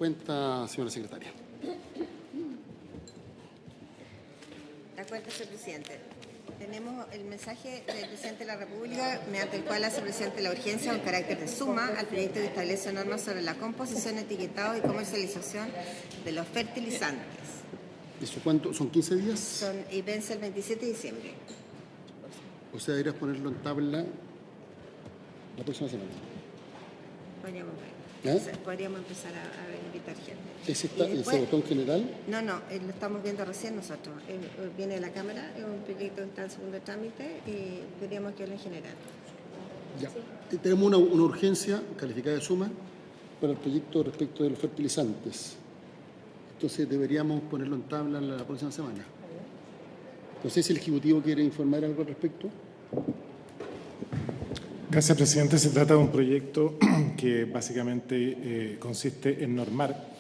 cuenta, señora secretaria. De acuerdo, señor presidente. Tenemos el mensaje del presidente de la República, mediante el cual hace el presidente la urgencia con carácter de suma al proyecto que establece normas sobre la composición, etiquetado y comercialización de los fertilizantes. ¿Eso cuánto? ¿Son 15 días? Y vence el 27 de diciembre. O sea, deberías ponerlo en tabla la próxima semana. Podríamos ver. ¿Eh? Podríamos empezar a invitar gente. ¿Ese botón general? No, lo estamos viendo recién nosotros. Viene de la Cámara, es un proyecto que está en segundo trámite y veríamos que es en general. Ya. Tenemos una urgencia calificada de suma para el proyecto respecto de los fertilizantes. Entonces deberíamos ponerlo en tabla la próxima semana. No sé si el Ejecutivo quiere informar algo al respecto. Gracias, presidente. Se trata de un proyecto que básicamente consiste en normar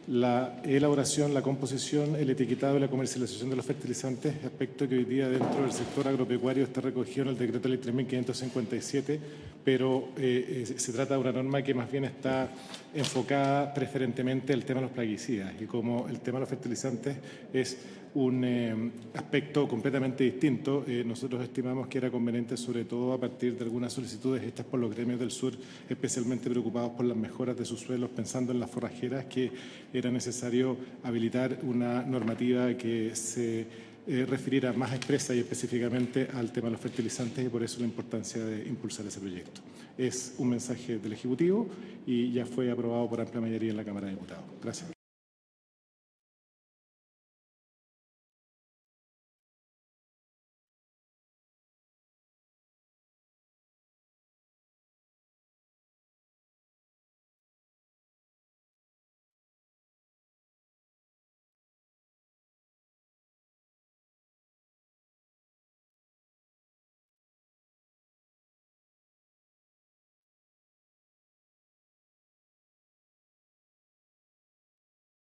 la elaboración, la composición, el etiquetado y la comercialización de los fertilizantes, aspecto que hoy día dentro del sector agropecuario está recogido en el Decreto Ley 3.557, pero se trata de una norma que más bien está enfocada preferentemente al tema de los plaguicidas, y como el tema de los fertilizantes es un aspecto completamente distinto, nosotros estimamos que era conveniente, sobre todo a partir de algunas solicitudes hechas por los gremios del sur, especialmente preocupados por las mejoras de sus suelos, pensando en las forrajeras, que era necesario habilitar una normativa que se refiriera más expresa y específicamente al tema de los fertilizantes, y por eso la importancia de impulsar ese proyecto. Es un mensaje del Ejecutivo y ya fue aprobado por amplia mayoría en la Cámara de Diputados. Gracias.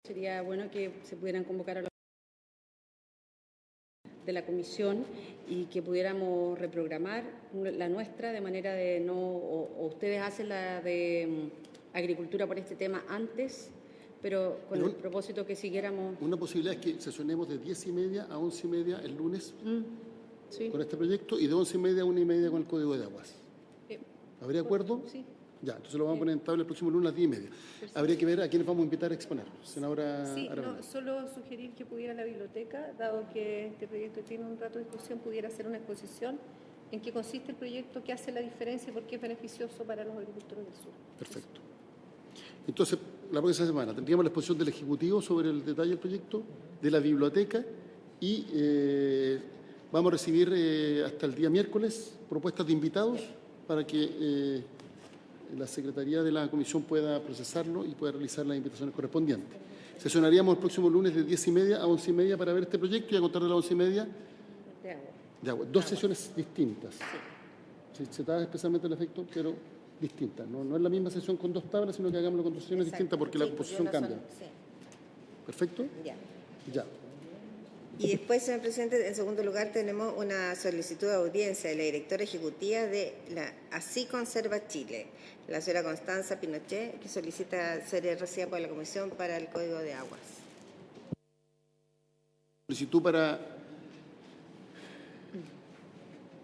Sería bueno que se pudieran convocar a los de la comisión y que pudiéramos reprogramar la nuestra de manera de no, o ustedes hacen la de agricultura por este tema antes, pero con el propósito que siguiéramos. Una posibilidad es que sesionemos de 10:30 a 11:30 el lunes Sí. con este proyecto y de 11:30 a 1:30 con el Código de Aguas. ¿Habría acuerdo? Sí. Ya, entonces lo vamos a poner en tabla el próximo lunes a las 10:30. Habría que ver a quiénes vamos a invitar a exponer. Senadora Sí, Aravena. no, solo sugerir que pudiera la biblioteca, dado que este proyecto tiene un rato de discusión, pudiera hacer una exposición en qué consiste el proyecto, qué hace la diferencia y por qué es beneficioso para los agricultores del sur. Perfecto. Entonces, la próxima semana tendríamos la exposición del Ejecutivo sobre el detalle del proyecto, de la biblioteca, y vamos a recibir hasta el día miércoles propuestas de invitados para que la Secretaría de la Comisión pueda procesarlo y pueda realizar las invitaciones correspondientes. Sesionaríamos el próximo lunes de 10:30 a 11:30 para ver este proyecto, y a contar de las 11:30 de agua. Dos sesiones distintas. Sí, se da especialmente el efecto, pero distintas. No es la misma sesión con dos tablas, sino que hagámoslo con dos sesiones distintas porque la composición cambia. Sí. ¿Perfecto? Ya. Y después, señor presidente, en segundo lugar tenemos una solicitud de audiencia de la directora ejecutiva de la Así Conserva Chile, la señora Constanza Pinochet, que solicita ser recibida por la Comisión para el Código de Aguas. Solicitud para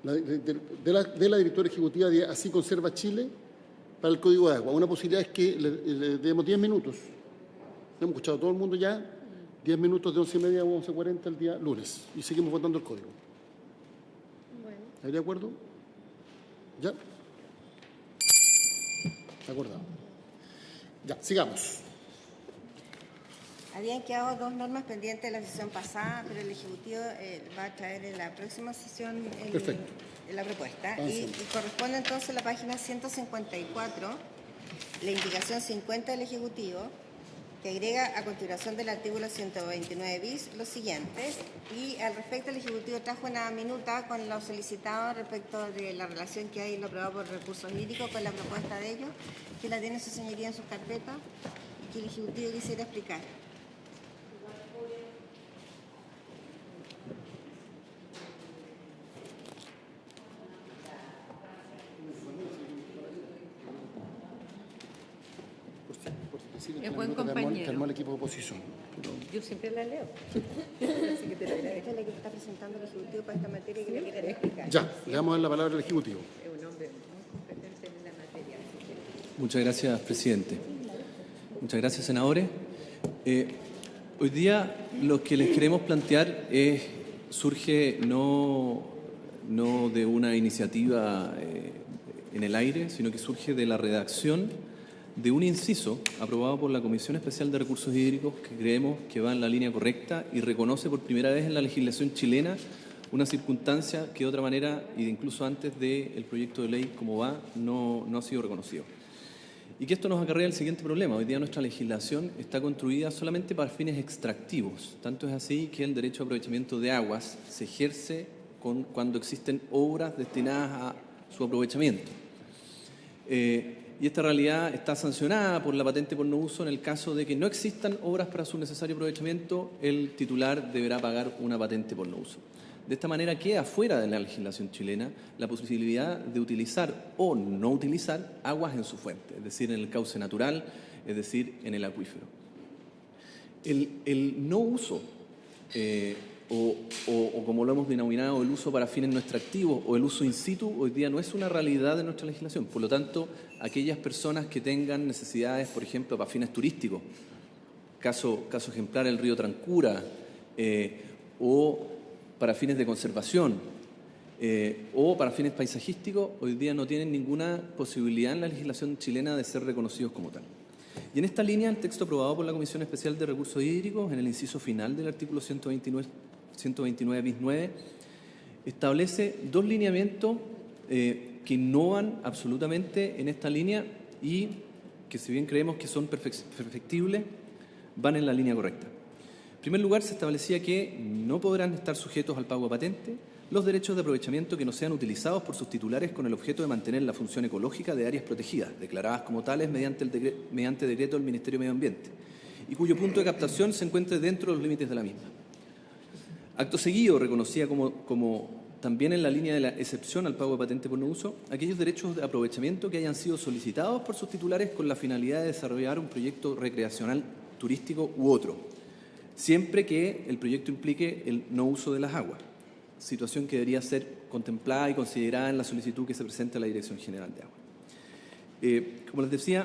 de la directora ejecutiva de Así Conserva Chile para el Código de Agua. Una posibilidad es que le demos 10 minutos. Hemos escuchado a todo el mundo ya. 10 minutos de 11:30 a 11:40 el día lunes. Y seguimos votando el código. Bueno. ¿Hay de acuerdo? ¿Ya? Acordado. Ya, sigamos. Habían quedado dos normas pendientes de la sesión pasada, pero el Ejecutivo va a traer en la próxima sesión la propuesta. Y corresponde entonces a la página 154, la indicación 50 del Ejecutivo, que agrega a continuación del artículo 129 bis lo siguiente, y al respecto el Ejecutivo trajo una minuta con lo solicitado respecto de la relación que hay en lo aprobado por recursos hídricos con la propuesta de ellos, que la tiene su señoría en sus carpetas y que el Ejecutivo quisiera explicar. Es buen nota que armó el equipo de oposición. Yo siempre la leo. Así que te lo agradezco. Esta es la que está presentando el Ejecutivo para esta materia que le quiere explicar. Ya, le damos a dar la palabra al Ejecutivo. Es un hombre muy competente en la materia. Así que... Muchas gracias, presidente. Muchas gracias, senadores. Hoy día lo que les queremos plantear surge no de una iniciativa en el aire, sino que surge de la redacción de un inciso aprobado por la Comisión Especial de Recursos Hídricos que creemos que va en la línea correcta y reconoce por primera vez en la legislación chilena una circunstancia que de otra manera, e incluso antes del proyecto de ley como va, no ha sido reconocido. Y que esto nos acarrea el siguiente problema. Hoy día nuestra legislación está construida solamente para fines extractivos. Tanto es así que el derecho a aprovechamiento de aguas se ejerce cuando existen obras destinadas a su aprovechamiento. Y esta realidad está sancionada por la patente por no uso en el caso de que no existan obras para su necesario aprovechamiento, el titular deberá pagar una patente por no uso. De esta manera queda fuera de la legislación chilena la posibilidad de utilizar o no utilizar aguas en su fuente, es decir, en el cauce natural, es decir, en el acuífero. El no uso, o como lo hemos denominado, el uso para fines no extractivos o el uso in situ, hoy día no es una realidad de nuestra legislación. Por lo tanto, aquellas personas que tengan necesidades, por ejemplo, para fines turísticos, caso ejemplar el río Trancura, o para fines de conservación o para fines paisajísticos, hoy día no tienen ninguna posibilidad en la legislación chilena de ser reconocidos como tal. Y en esta línea, el texto aprobado por la Comisión Especial de Recursos Hídricos, en el inciso final del artículo 129 bis 9, establece dos lineamientos que innovan absolutamente en esta línea y que, si bien creemos que son perfectibles, van en la línea correcta. En primer lugar, se establecía que no podrán estar sujetos al pago de patente los derechos de aprovechamiento que no sean utilizados por sus titulares con el objeto de mantener la función ecológica de áreas protegidas, declaradas como tales mediante decreto del Ministerio de Medio Ambiente, y cuyo punto de captación se encuentre dentro de los límites de la misma. Acto seguido, reconocía como también en la línea de la excepción al pago de patente por no uso, aquellos derechos de aprovechamiento que hayan sido solicitados por sus titulares con la finalidad de desarrollar un proyecto recreacional, turístico u otro, siempre que el proyecto implique el no uso de las aguas, situación que debería ser contemplada y considerada en la solicitud que se presenta a la Dirección General de Agua. Como les decía,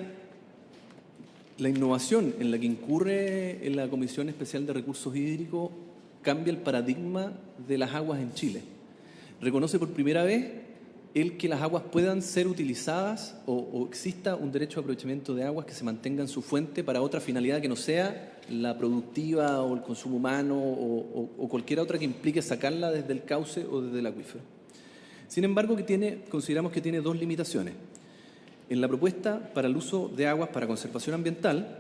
la innovación en la que incurre en la Comisión Especial de Recursos Hídricos cambia el paradigma de las aguas en Chile. Reconoce por primera vez el que las aguas puedan ser utilizadas o exista un derecho de aprovechamiento de aguas que se mantenga en su fuente para otra finalidad que no sea la productiva o el consumo humano o cualquier otra que implique sacarla desde el cauce o desde el acuífero. Sin embargo, consideramos que tiene dos limitaciones. En la propuesta para el uso de aguas para conservación ambiental,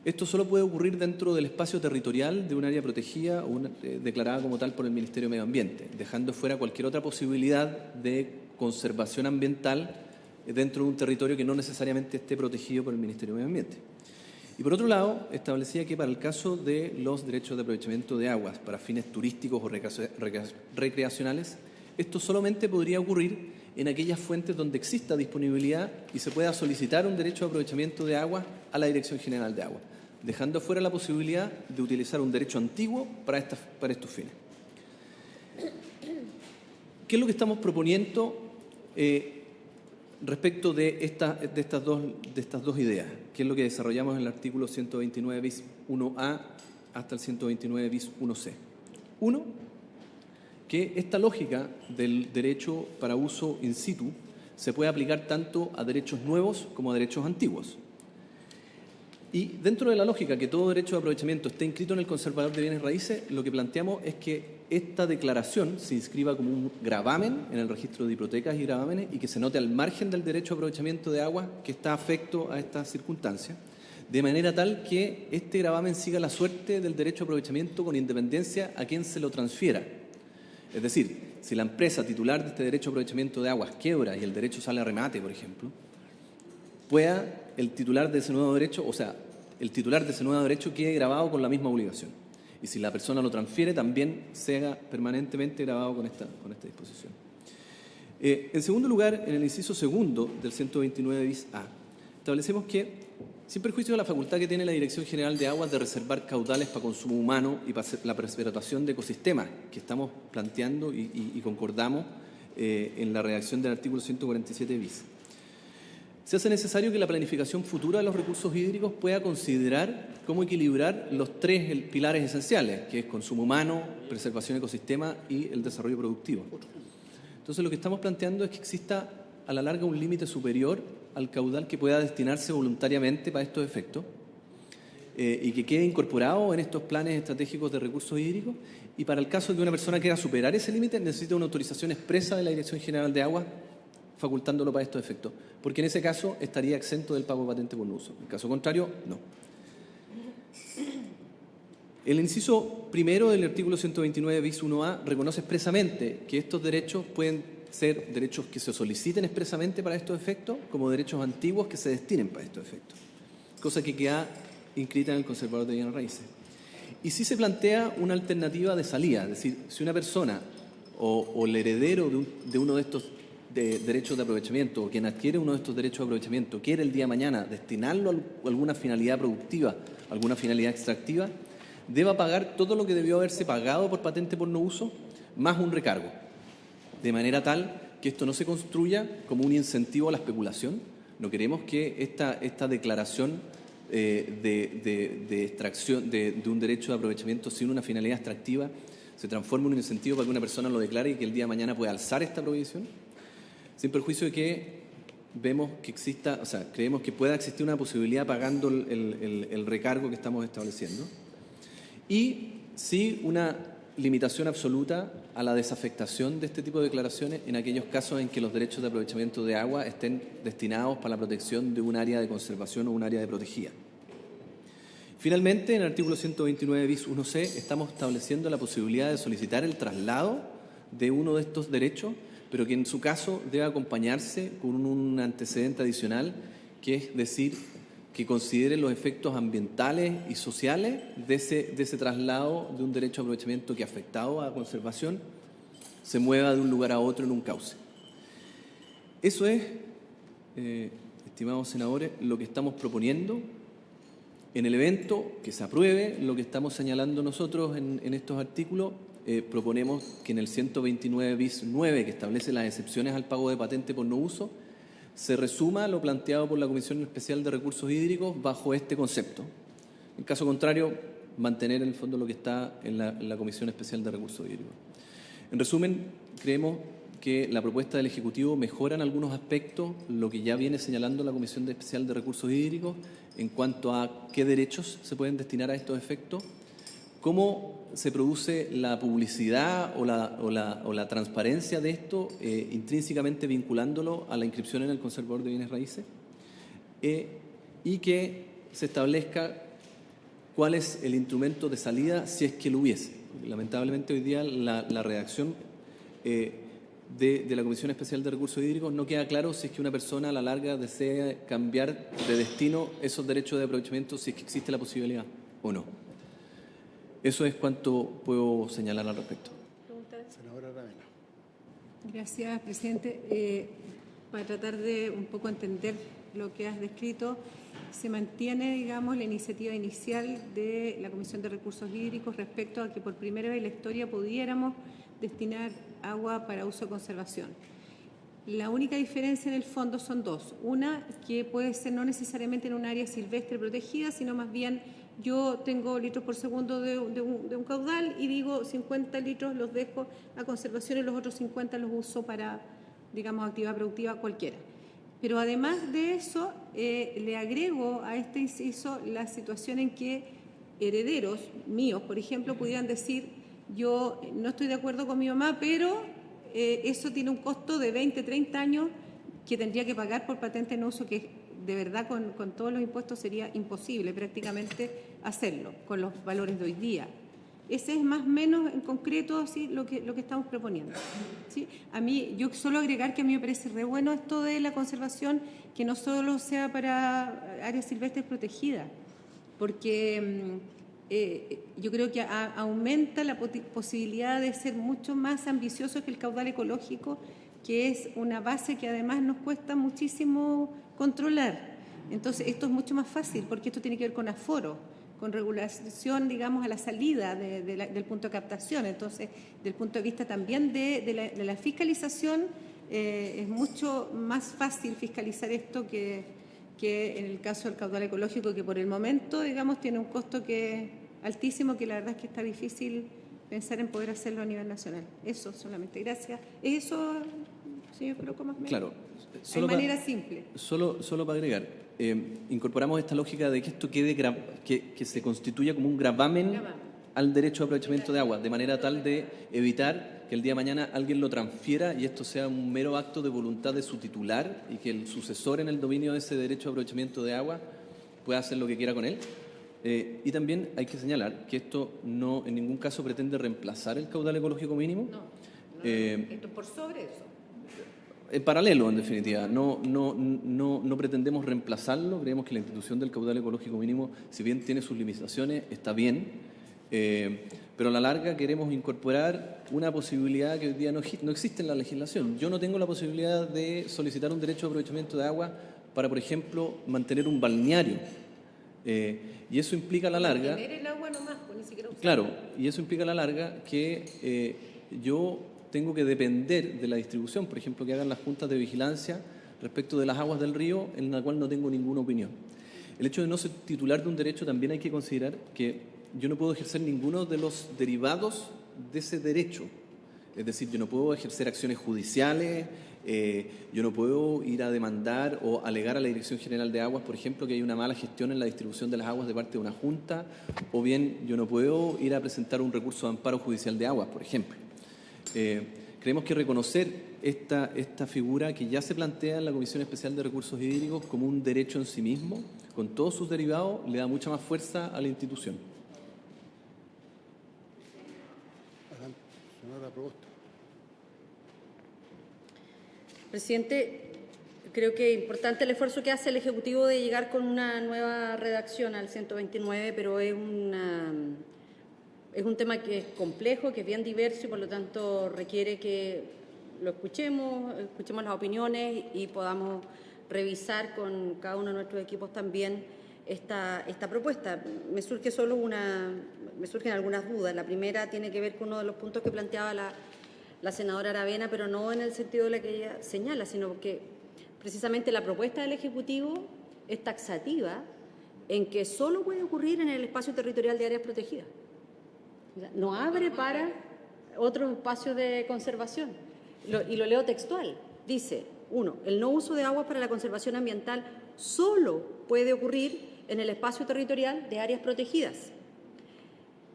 esto solo puede ocurrir dentro del espacio territorial de un área protegida o declarada como tal por el Ministerio de Medio Ambiente, dejando fuera cualquier otra posibilidad de conservación ambiental dentro de un territorio que no necesariamente esté protegido por el Ministerio de Medio Ambiente. Y por otro lado, establecía que para el caso de los derechos de aprovechamiento de aguas para fines turísticos o recreacionales, esto solamente podría ocurrir en aquellas fuentes donde exista disponibilidad y se pueda solicitar un derecho de aprovechamiento de aguas a la Dirección General de Agua, dejando fuera la posibilidad de utilizar un derecho antiguo para estos fines. ¿Qué es lo que estamos proponiendo respecto de estas dos ideas? ¿Qué es lo que desarrollamos en el artículo 129 bis 1A hasta el 129 bis 1C? Uno, que esta lógica del derecho para uso in situ se puede aplicar tanto a derechos nuevos como a derechos antiguos. Y dentro de la lógica que todo derecho de aprovechamiento esté inscrito en el conservador de bienes raíces, lo que planteamos es que esta declaración se inscriba como un gravamen en el registro de hipotecas y gravámenes y que se note al margen del derecho de aprovechamiento de agua que está afecto a esta circunstancia, de manera tal que este gravamen siga la suerte del derecho de aprovechamiento con independencia a quien se lo transfiera. Es decir, si la empresa titular de este derecho de aprovechamiento de aguas quiebra y el derecho sale a remate, por ejemplo, pueda el titular de ese nuevo derecho, quede grabado con la misma obligación. Y si la persona lo transfiere, también sea permanentemente grabado con esta disposición. En segundo lugar, en el inciso segundo del 129 bis A, establecemos que, sin perjuicio de la facultad que tiene la Dirección General de Aguas de reservar caudales para consumo humano y para la preservación de ecosistemas, que estamos planteando y concordamos en la redacción del artículo 147 bis, se hace necesario que la planificación futura de los recursos hídricos pueda considerar cómo equilibrar los tres pilares esenciales, que es consumo humano, preservación de ecosistemas y el desarrollo productivo. Entonces, lo que estamos planteando es que exista a la larga un límite superior al caudal que pueda destinarse voluntariamente para estos efectos y que quede incorporado en estos planes estratégicos de recursos hídricos, y para el caso de que una persona quiera superar ese límite necesita una autorización expresa de la Dirección General de Aguas facultándolo para estos efectos, porque en ese caso estaría exento del pago de patente por no uso. En caso contrario, no. El inciso primero del artículo 129 bis 1A reconoce expresamente que estos derechos pueden ser derechos que se soliciten expresamente para estos efectos, como derechos antiguos que se destinen para estos efectos, cosa que queda inscrita en el conservador de bienes raíces. Y sí se plantea una alternativa de salida, es decir, si una persona o el heredero de uno de estos derechos de aprovechamiento, o quien adquiere uno de estos derechos de aprovechamiento, quiere el día de mañana destinarlo a alguna finalidad productiva, alguna finalidad extractiva, deba pagar todo lo que debió haberse pagado por patente por no uso, más un recargo, de manera tal que esto no se construya como un incentivo a la especulación. No queremos que esta declaración de extracción de un derecho de aprovechamiento sin una finalidad extractiva se transforme en un incentivo para que una persona lo declare y que el día de mañana pueda alzar esta prohibición, sin perjuicio de que vemos que exista, o sea, creemos que pueda existir una posibilidad pagando el recargo que estamos estableciendo, y sí una limitación absoluta a la desafectación de este tipo de declaraciones en aquellos casos en que los derechos de aprovechamiento de agua estén destinados para la protección de un área de conservación o un área de protegida. Finalmente, en el artículo 129 bis 1C estamos estableciendo la posibilidad de solicitar el traslado de uno de estos derechos, pero que en su caso debe acompañarse con un antecedente adicional, que es decir, que considere los efectos ambientales y sociales de ese traslado de un derecho de aprovechamiento que, afectado a conservación, se mueva de un lugar a otro en un cauce. Eso es, estimados senadores, lo que estamos proponiendo en el evento que se apruebe. Lo que estamos señalando nosotros en estos artículos, proponemos que en el 129 bis 9, que establece las excepciones al pago de patente por no uso, se resuma lo planteado por la Comisión Especial de Recursos Hídricos bajo este concepto. En caso contrario, mantener en el fondo lo que está en la Comisión Especial de Recursos Hídricos. En resumen, creemos que la propuesta del Ejecutivo mejora en algunos aspectos lo que ya viene señalando la Comisión Especial de Recursos Hídricos en cuanto a qué derechos se pueden destinar a estos efectos, cómo se produce la publicidad o la transparencia de esto, intrínsecamente vinculándolo a la inscripción en el conservador de bienes raíces, y que se establezca cuál es el instrumento de salida si es que lo hubiese. Lamentablemente hoy día la redacción de la Comisión Especial de Recursos Hídricos no queda claro si es que una persona a la larga desea cambiar de destino esos derechos de aprovechamiento, si es que existe la posibilidad o no. Eso es cuanto puedo señalar al respecto. Senadora Aravena. Gracias, presidente. Para tratar de un poco entender lo que has descrito, se mantiene, digamos, la iniciativa inicial de la Comisión de Recursos Hídricos respecto a que por primera vez en la historia pudiéramos destinar agua para uso de conservación. La única diferencia en el fondo son dos. Una, que puede ser no necesariamente en un área silvestre protegida, sino más bien yo tengo litros por segundo de un caudal y digo 50 litros los dejo a conservación y los otros 50 los uso para, digamos, actividad productiva cualquiera. Pero además de eso, le agrego a este inciso la situación en que herederos míos, por ejemplo, pudieran decir: yo no estoy de acuerdo con mi mamá, pero eso tiene un costo de 20, 30 años que tendría que pagar por patente no uso, que de verdad con todos los impuestos sería imposible prácticamente hacerlo con los valores de hoy día. Ese es más o menos en concreto así lo que estamos proponiendo, ¿sí? A mí, yo solo agregar que a mí me parece re bueno esto de la conservación, que no solo sea para áreas silvestres protegidas, porque yo creo que aumenta la posibilidad de ser mucho más ambicioso que el caudal ecológico, que es una base que además nos cuesta muchísimo controlar. Entonces, esto es mucho más fácil porque esto tiene que ver con aforo, con regulación, digamos, a la salida del punto de captación. Entonces, del punto de vista también de la fiscalización, es mucho más fácil fiscalizar esto que en el caso del caudal ecológico, que por el momento, digamos, tiene un costo altísimo, que la verdad es que está difícil pensar en poder hacerlo a nivel nacional. Eso solamente. Gracias. Eso, señor Croco, más o menos. Claro. De manera simple. Solo para agregar, incorporamos esta lógica de que esto que se constituya como un gravamen al derecho de aprovechamiento de agua, de manera tal de evitar que el día de mañana alguien lo transfiera y esto sea un mero acto de voluntad de su titular y que el sucesor en el dominio de ese derecho de aprovechamiento de agua pueda hacer lo que quiera con él. Y también hay que señalar que esto no en ningún caso pretende reemplazar el caudal ecológico mínimo. Esto por sobre eso. En paralelo, en definitiva. No pretendemos reemplazarlo. Creemos que la institución del caudal ecológico mínimo, si bien tiene sus limitaciones, está bien. Pero a la larga queremos incorporar una posibilidad que hoy día no existe en la legislación. Yo no tengo la posibilidad de solicitar un derecho de aprovechamiento de agua para, por ejemplo, mantener un balneario. Y eso implica a la larga... Mantener el agua nomás, pues, ni siquiera usarlo. Claro, y eso implica a la larga que yo tengo que depender de la distribución, por ejemplo, que hagan las juntas de vigilancia respecto de las aguas del río, en la cual no tengo ninguna opinión. El hecho de no ser titular de un derecho también hay que considerar que yo no puedo ejercer ninguno de los derivados de ese derecho. Es decir, yo no puedo ejercer acciones judiciales, yo no puedo ir a demandar o alegar a la Dirección General de Aguas, por ejemplo, que hay una mala gestión en la distribución de las aguas de parte de una junta, o bien yo no puedo ir a presentar un recurso de amparo judicial de aguas, por ejemplo. Creemos que reconocer esta figura que ya se plantea en la Comisión Especial de Recursos Hídricos como un derecho en sí mismo, con todos sus derivados, le da mucha más fuerza a la institución. Señora Proboste. Presidente, creo que es importante el esfuerzo que hace el Ejecutivo de llegar con una nueva redacción al 129, pero es un tema que es complejo, que es bien diverso y por lo tanto requiere que lo escuchemos las opiniones y podamos revisar con cada uno de nuestros equipos también esta propuesta. Me surgen algunas dudas. La primera tiene que ver con uno de los puntos que planteaba la senadora Aravena, pero no en el sentido de la que ella señala, sino que precisamente la propuesta del Ejecutivo es taxativa en que solo puede ocurrir en el espacio territorial de áreas protegidas. No abre para otros espacios de conservación. Y lo leo textual. Dice, 1, el no uso de aguas para la conservación ambiental solo puede ocurrir en el espacio territorial de áreas protegidas,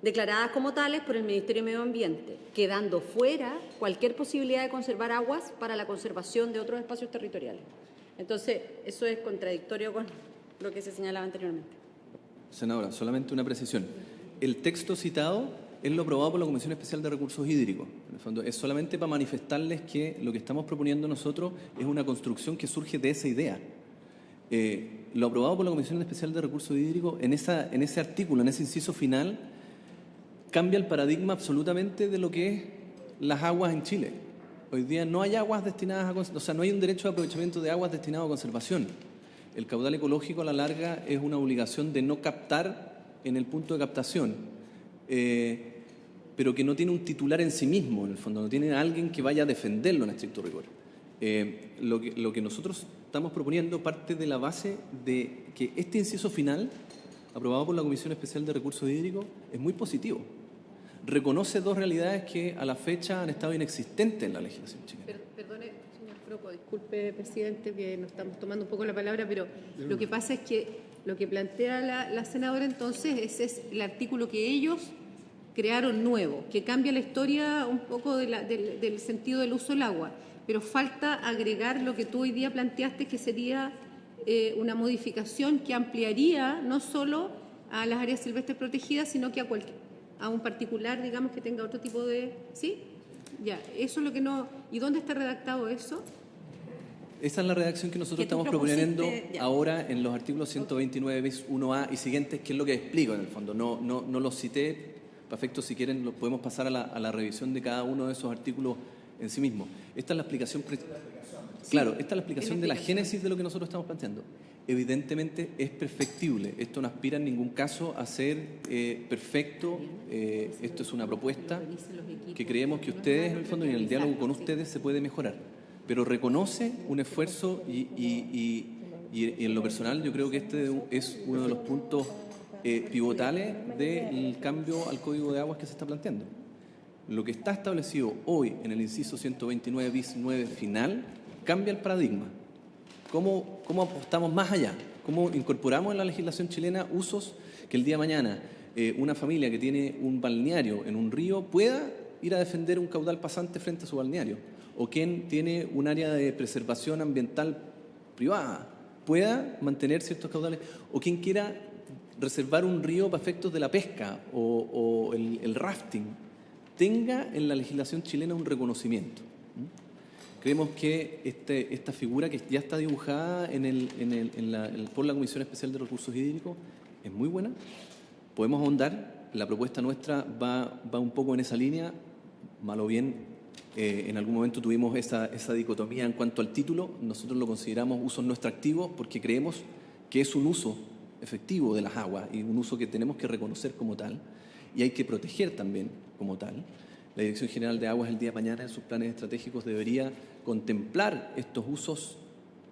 declaradas como tales por el Ministerio de Medio Ambiente, quedando fuera cualquier posibilidad de conservar aguas para la conservación de otros espacios territoriales. Entonces, eso es contradictorio con lo que se señalaba anteriormente. Senadora, solamente una precisión. El texto citado es lo aprobado por la Comisión Especial de Recursos Hídricos. En el fondo, es solamente para manifestarles que lo que estamos proponiendo nosotros es una construcción que surge de esa idea. Lo aprobado por la Comisión Especial de Recursos Hídricos, en ese artículo, en ese inciso final, cambia el paradigma absolutamente de lo que es las aguas en Chile. Hoy día no hay aguas destinadas no hay un derecho de aprovechamiento de aguas destinado a conservación. El caudal ecológico a la larga es una obligación de no captar en el punto de captación, pero que no tiene un titular en sí mismo, en el fondo, no tiene a alguien que vaya a defenderlo en estricto rigor. Lo que nosotros estamos proponiendo parte de la base de que este inciso final, aprobado por la Comisión Especial de Recursos Hídricos, es muy positivo. Reconoce dos realidades que a la fecha han estado inexistentes en la legislación chilena. Perdone, señor Croco, disculpe, presidente, que nos estamos tomando un poco la palabra, pero lo que pasa es que lo que plantea la senadora entonces ese es el artículo que ellos crearon nuevo, que cambia la historia un poco del sentido del uso del agua, pero falta agregar lo que tú hoy día planteaste, que sería una modificación que ampliaría no solo a las áreas silvestres protegidas, sino que a un particular, digamos, que tenga otro tipo de... ¿Sí? Ya, eso es lo que no... ¿Y dónde está redactado eso? Esa es la redacción que nosotros estamos proponiendo ahora en los artículos 129 bis 1A y siguientes, que es lo que explico en el fondo. No los cité, perfecto, si quieren lo podemos pasar a la revisión de cada uno de esos artículos en sí mismo. Esta es la explicación... Claro, esta es la explicación de la génesis de lo que nosotros estamos planteando. evidentemente es perfectible. Esto no aspira en ningún caso a ser perfecto. Esto es una propuesta que creemos que ustedes, en el fondo, y en el diálogo con ustedes se puede mejorar. Pero reconoce un esfuerzo y en lo personal yo creo que este es uno de los puntos pivotales del cambio al Código de Aguas que se está planteando. Lo que está establecido hoy en el inciso 129 bis 9 final cambia el paradigma. ¿Cómo apostamos más allá? ¿Cómo incorporamos en la legislación chilena usos que el día de mañana una familia que tiene un balneario en un río pueda ir a defender un caudal pasante frente a su balneario? O quien tiene un área de preservación ambiental privada pueda mantener ciertos caudales. O quien quiera reservar un río para efectos de la pesca o el rafting tenga en la legislación chilena un reconocimiento. Creemos que esta figura que ya está dibujada por la Comisión Especial de Recursos Hídricos es muy buena. Podemos ahondar. La propuesta nuestra va un poco en esa línea. Mal o bien, en algún momento tuvimos esa dicotomía en cuanto al título. Nosotros lo consideramos usos no extractivos porque creemos que es un uso efectivo de las aguas y un uso que tenemos que reconocer como tal y hay que proteger también como tal. La Dirección General de Aguas el día de mañana en sus planes estratégicos debería contemplar estos usos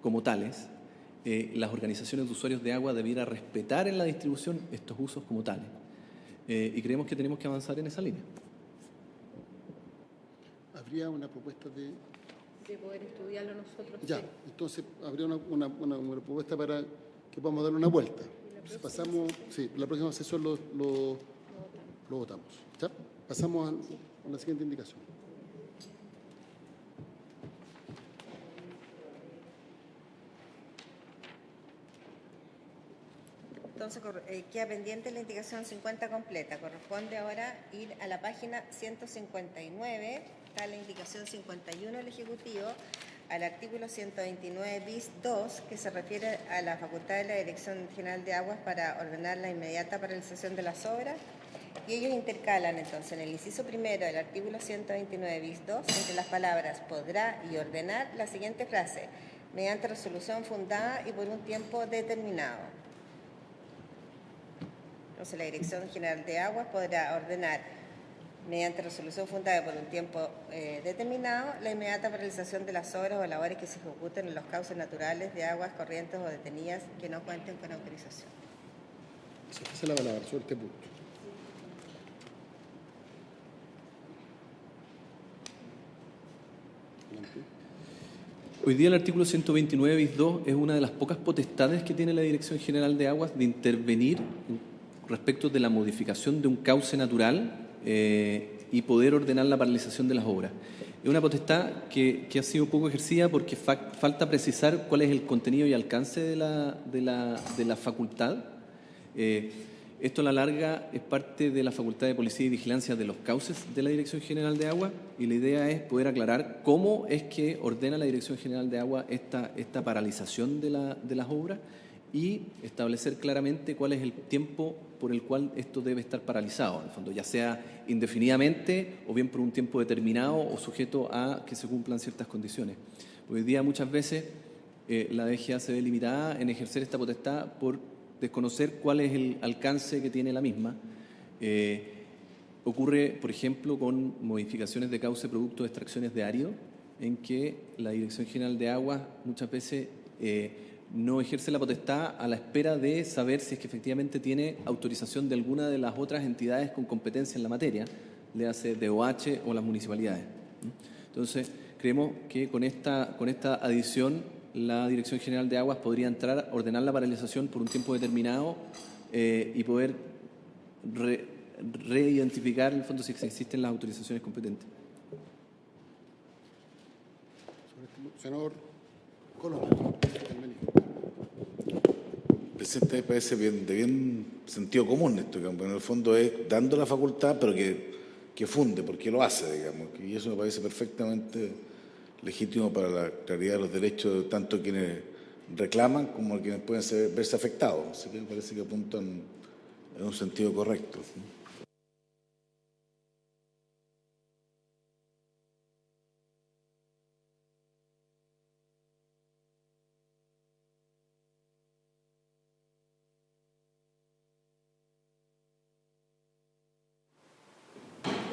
como tales. Las organizaciones de usuarios de agua debieran respetar en la distribución estos usos como tales. Y creemos que tenemos que avanzar en esa línea. ¿Habría una propuesta de poder estudiarlo nosotros? Ya, sí. Entonces habría una propuesta para que podamos dar una vuelta. Entonces pasamos, sí, la próxima sesión lo votamos. ¿Ya? Pasamos a la siguiente indicación. Entonces, queda pendiente la indicación 50 completa. Corresponde ahora ir a la página 159, está la indicación 51 del Ejecutivo, al artículo 129 bis 2, que se refiere a la facultad de la Dirección General de Aguas para ordenar la inmediata paralización de las obras. Y ellos intercalan entonces en el inciso primero del artículo 129 bis 2, entre las palabras podrá y ordenar, la siguiente frase: mediante resolución fundada y por un tiempo determinado. Entonces, la Dirección General de Aguas podrá ordenar, mediante resolución fundada por un tiempo determinado, la inmediata paralización de las obras o labores que se ejecuten en los cauces naturales de aguas corrientes o detenidas que no cuenten con autorización. Esa es la palabra sobre este punto. Hoy día el artículo 129 bis 2 es una de las pocas potestades que tiene la Dirección General de Aguas de intervenir respecto de la modificación de un cauce natural y poder ordenar la paralización de las obras. Es una potestad que ha sido poco ejercida porque falta precisar cuál es el contenido y alcance de la facultad. Esto a la larga es parte de la facultad de policía y vigilancia de los cauces de la Dirección General de Agua y la idea es poder aclarar cómo es que ordena la Dirección General de Agua esta paralización de las obras y establecer claramente cuál es el tiempo por el cual esto debe estar paralizado, en el fondo, ya sea indefinidamente o bien por un tiempo determinado o sujeto a que se cumplan ciertas condiciones. Hoy día muchas veces la DGA se ve limitada en ejercer esta potestad por desconocer cuál es el alcance que tiene la misma. Ocurre, por ejemplo, con modificaciones de cauce producto de extracciones de árido, en que la Dirección General de Aguas muchas veces no ejerce la potestad a la espera de saber si es que efectivamente tiene autorización de alguna de las otras entidades con competencia en la materia, le hace DOH o las municipalidades. Entonces, creemos que con esta adición la Dirección General de Aguas podría entrar a ordenar la paralización por un tiempo determinado y poder reidentificar, en el fondo, si existen las autorizaciones competentes. Senador Coloma. Presidente, me parece de bien sentido común esto, digamos. En el fondo es dando la facultad, pero que funde, porque lo hace, digamos. Y eso me parece perfectamente legítimo para la claridad de los derechos de tanto quienes reclaman como quienes pueden verse afectados. Así que me parece que apuntan en un sentido correcto.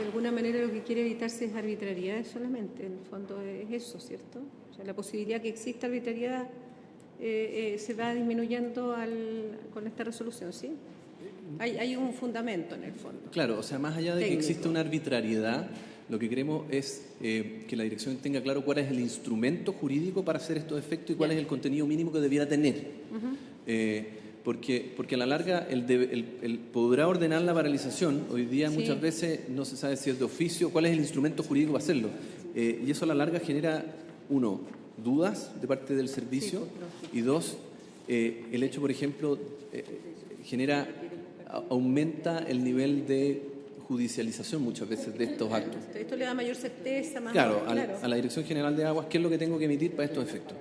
alguna manera lo que quiere evitarse es arbitrariedad solamente, en el fondo es eso, ¿cierto? O sea, la posibilidad que exista arbitrariedad se va disminuyendo con esta resolución, ¿sí? Hay un fundamento en el fondo. Claro, o sea, más allá de técnico. que exista una arbitrariedad, lo que queremos es que la dirección tenga claro cuál es el instrumento jurídico para hacer estos efectos y cuál es el contenido mínimo que debiera tener. Porque a la larga el podrá ordenar la paralización. Hoy día muchas veces no se sabe si es de oficio, cuál es el instrumento jurídico para hacerlo. Y eso a la larga genera, uno, dudas de parte del servicio y dos, el hecho, por ejemplo, aumenta el nivel de judicialización muchas veces de estos actos. Esto le da mayor certeza, más Claro, a la Dirección General de Aguas, ¿qué es lo que tengo que emitir para estos efectos?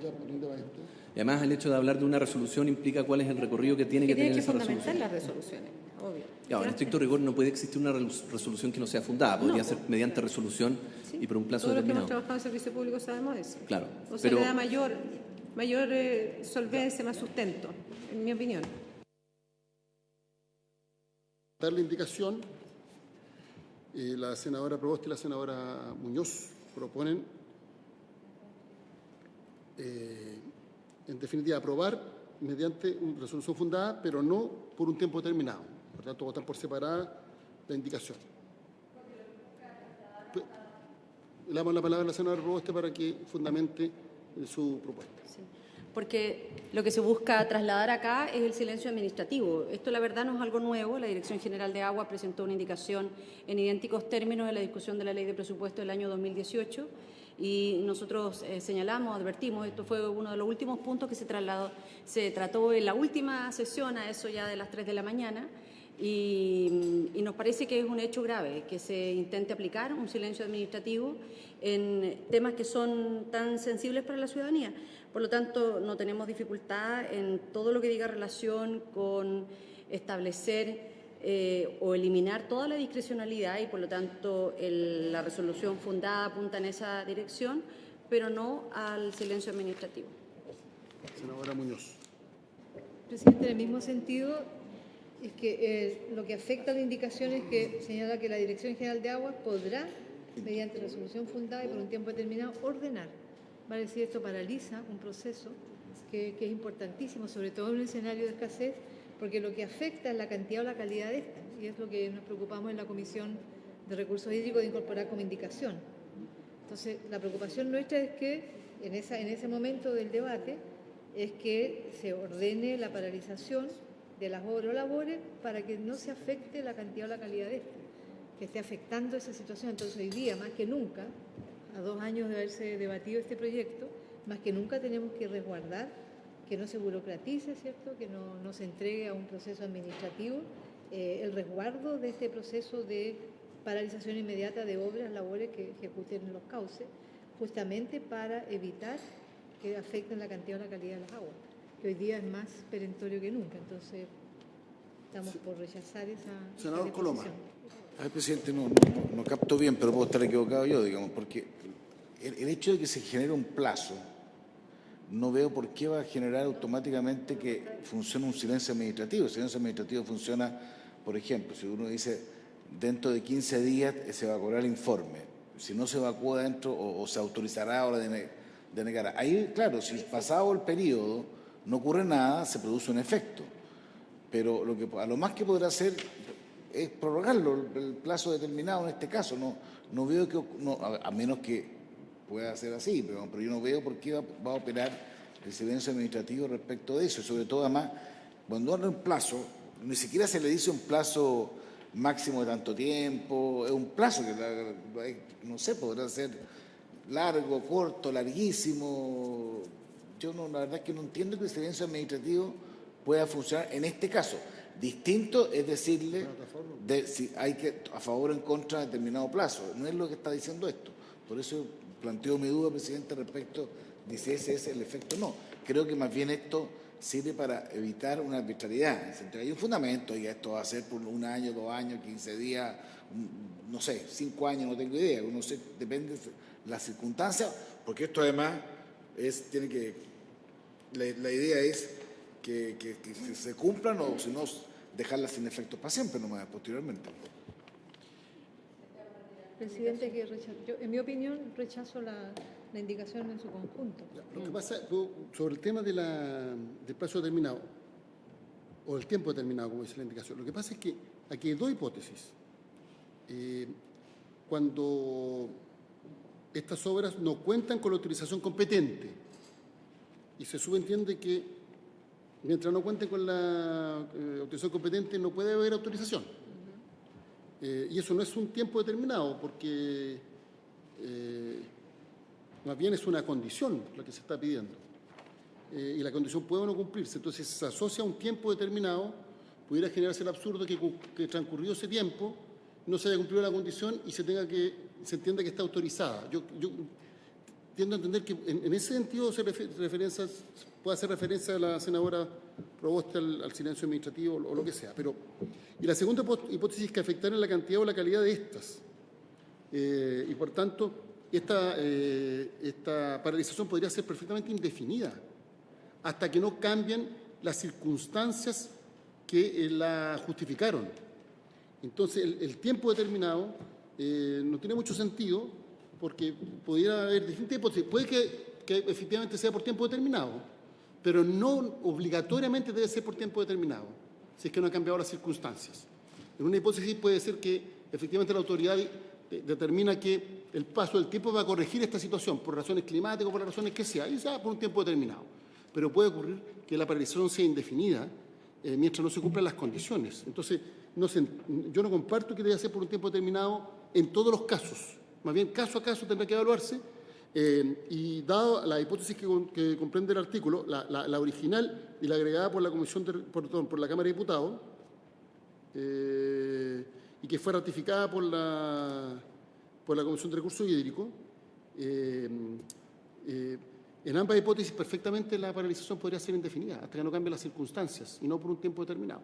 Y además el hecho de hablar de una resolución implica cuál es el recorrido que tiene que tener esa resolución. Tiene que fundamentar las resoluciones, obvio. Claro, en estricto rigor no puede existir una resolución que no sea fundada, podría ser mediante resolución y por un plazo determinado. Todos los que hemos trabajado en servicio público sabemos eso. Claro. O sea, le da mayor solvencia, más sustento, en mi opinión. Dar la indicación, la senadora Provost y la senadora Muñoz proponen, en definitiva, aprobar mediante una resolución fundada, pero no por un tiempo determinado. Por tanto, votar por separada la indicación. Le damos la palabra a la senadora Provost para que fundamente su propuesta. Sí. Porque lo que se busca trasladar acá es el silencio administrativo. Esto, la verdad, no es algo nuevo. La Dirección General de Agua presentó una indicación en idénticos términos en la discusión de la Ley de Presupuesto del año 2018 y nosotros señalamos, advertimos, esto fue uno de los últimos puntos que se trató en la última sesión, a eso ya de las 3 de la mañana, y nos parece que es un hecho grave que se intente aplicar un silencio administrativo en temas que son tan sensibles para la ciudadanía. Por lo tanto, no tenemos dificultad en todo lo que diga relación con establecer o eliminar toda la discrecionalidad y, por lo tanto, la resolución fundada apunta en esa dirección, pero no al silencio administrativo. Senadora Muñoz. Presidente, en el mismo sentido, es que lo que afecta a la indicación es que señala que la Dirección General de Aguas podrá, mediante resolución fundada y por un tiempo determinado, ordenar. Vale decir, esto paraliza un proceso que es importantísimo, sobre todo en un escenario de escasez, porque lo que afecta es la cantidad o la calidad de esta, y es lo que nos preocupamos en la Comisión de Recursos Hídricos de incorporar como indicación. Entonces, la preocupación nuestra es que en ese momento del debate es que se ordene la paralización de las obras o labores para que no se afecte la cantidad o la calidad de esta, que esté afectando esa situación. Entonces, hoy día, más que nunca, a 2 años de haberse debatido este proyecto, más que nunca tenemos que resguardar que no se burocratice, ¿cierto? Que no se entregue a un proceso administrativo el resguardo de este proceso de paralización inmediata de obras, labores que ejecuten los cauces, justamente para evitar que afecten la cantidad o la calidad de las aguas, que hoy día es más perentorio que nunca. Entonces, estamos por rechazar esa Senador Coloma. Ay, presidente, no capto bien, pero puedo estar equivocado yo, digamos, porque el hecho de que se genere un plazo, no veo por qué va a generar automáticamente que funcione un silencio administrativo. El silencio administrativo funciona, por ejemplo, si uno dice dentro de 15 días se va a cobrar el informe, si no se evacúa dentro o se autorizará ahora de negar. Ahí, claro, si pasado el periodo no ocurre nada, se produce un efecto. Pero a lo más que podrá hacer es prorrogarlo, el plazo determinado en este caso. No veo que, a menos que pueda ser así, pero yo no veo por qué va a operar el silencio administrativo respecto de eso. Sobre todo, además, cuando habla un plazo, ni siquiera se le dice un plazo máximo de tanto tiempo, es un plazo que, no sé, podrá ser largo, corto, larguísimo. Yo la verdad es que no entiendo que el silencio administrativo pueda funcionar en este caso. Distinto es decirle si hay que a favor o en contra de determinado plazo. No es lo que está diciendo esto. Por eso planteo mi duda, presidente, respecto de si ese es el efecto o no. Creo que más bien esto sirve para evitar una arbitrariedad. Hay un fundamento y esto va a ser por 1 año, 2 años, 15 días, no sé, 5 años, no tengo idea. No sé, depende de las circunstancias, porque esto además la idea es que se cumplan o si no dejarlas sin efectos para siempre nomás posteriormente. Presidente, que yo, en mi opinión, rechazo la indicación en su conjunto. Lo que pasa, sobre el tema del plazo determinado, o el tiempo determinado, como dice la indicación, lo que pasa es que aquí hay dos hipótesis. Cuando estas obras no cuentan con la autorización competente, y se subentiende que mientras no cuenten con la autorización competente no puede haber autorización. Y eso no es un tiempo determinado, porque más bien es una condición la que se está pidiendo. Y la condición puede o no cumplirse. Entonces, si se asocia a un tiempo determinado, pudiera generarse el absurdo que transcurrido ese tiempo no se haya cumplido la condición y se entienda que está autorizada. Yo tiendo a entender que en ese sentido puede hacer referencia a la senadora Proboste al silencio administrativo o lo que sea. Y la segunda hipótesis es que afectaran la cantidad o la calidad de estas. Y por tanto, esta paralización podría ser perfectamente indefinida hasta que no cambien las circunstancias que la justificaron. Entonces, el tiempo determinado no tiene mucho sentido, porque pudiera haber distintas hipótesis. Puede que efectivamente sea por tiempo determinado, pero no obligatoriamente debe ser por tiempo determinado, si es que no han cambiado las circunstancias. En una hipótesis puede ser que efectivamente la autoridad determina que el paso del tiempo va a corregir esta situación por razones climáticas o por las razones que sea, y sea por un tiempo determinado. Pero puede ocurrir que la paralización sea indefinida mientras no se cumplan las condiciones. Entonces, yo no comparto que deba ser por un tiempo determinado en todos los casos. Más bien, caso a caso tendrá que evaluarse, y dado la hipótesis que comprende el artículo, la original y la agregada por la por la Cámara de Diputados, y que fue ratificada por la Comisión de Recursos Hídricos, en ambas hipótesis perfectamente la paralización podría ser indefinida hasta que no cambien las circunstancias y no por un tiempo determinado.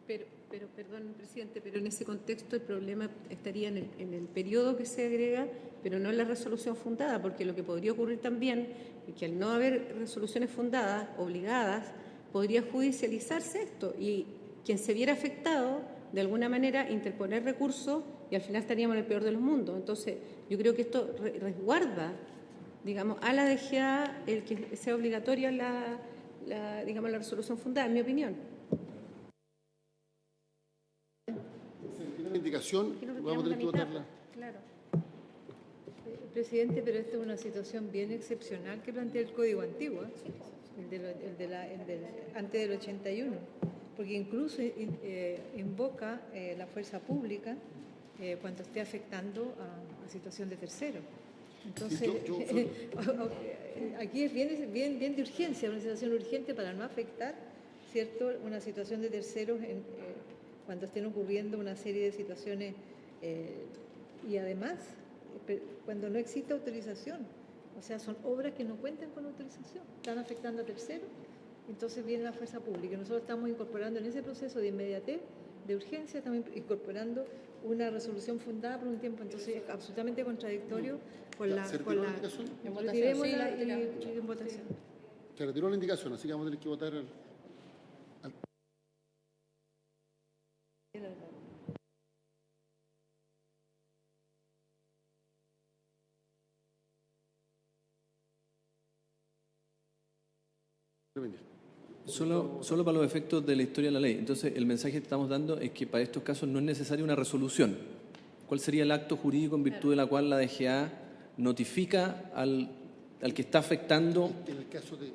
Pero perdón, presidente, pero en ese contexto el problema estaría en el periodo que se agrega, pero no en la resolución fundada, porque lo que podría ocurrir también es que al no haber resoluciones fundadas, obligadas, podría judicializarse esto y quien se viera afectado, de alguna manera, interponer recursos y al final estaríamos en el peor de los mundos. Entonces, yo creo que esto resguarda, digamos, a la DGA el que sea obligatoria la resolución fundada, en mi opinión. Indicación, vamos a tener que votarla. Claro. Presidente, pero esta es una situación bien excepcional que plantea el Código Antiguo, antes del 81, porque incluso invoca la fuerza pública cuando esté afectando a situación de tercero. Entonces, aquí es bien de urgencia, una situación urgente para no afectar, ¿cierto?, una situación de terceros cuando estén ocurriendo una serie de situaciones y además cuando no existe autorización, o sea, son obras que no cuentan con autorización, están afectando a terceros, entonces viene la fuerza pública. Nosotros estamos incorporando en ese proceso de inmediatez, de urgencia, estamos incorporando una resolución fundada por un tiempo, entonces es absolutamente contradictorio con la indicación? Retiremos la votación. Se retiró la indicación, así que vamos a tener que votar Solo para los efectos de la historia de la ley. Entonces, el mensaje que estamos dando es que para estos casos no es necesaria una resolución. ¿Cuál sería el acto jurídico en virtud de la cual la DGA notifica al que está afectando? En el caso de...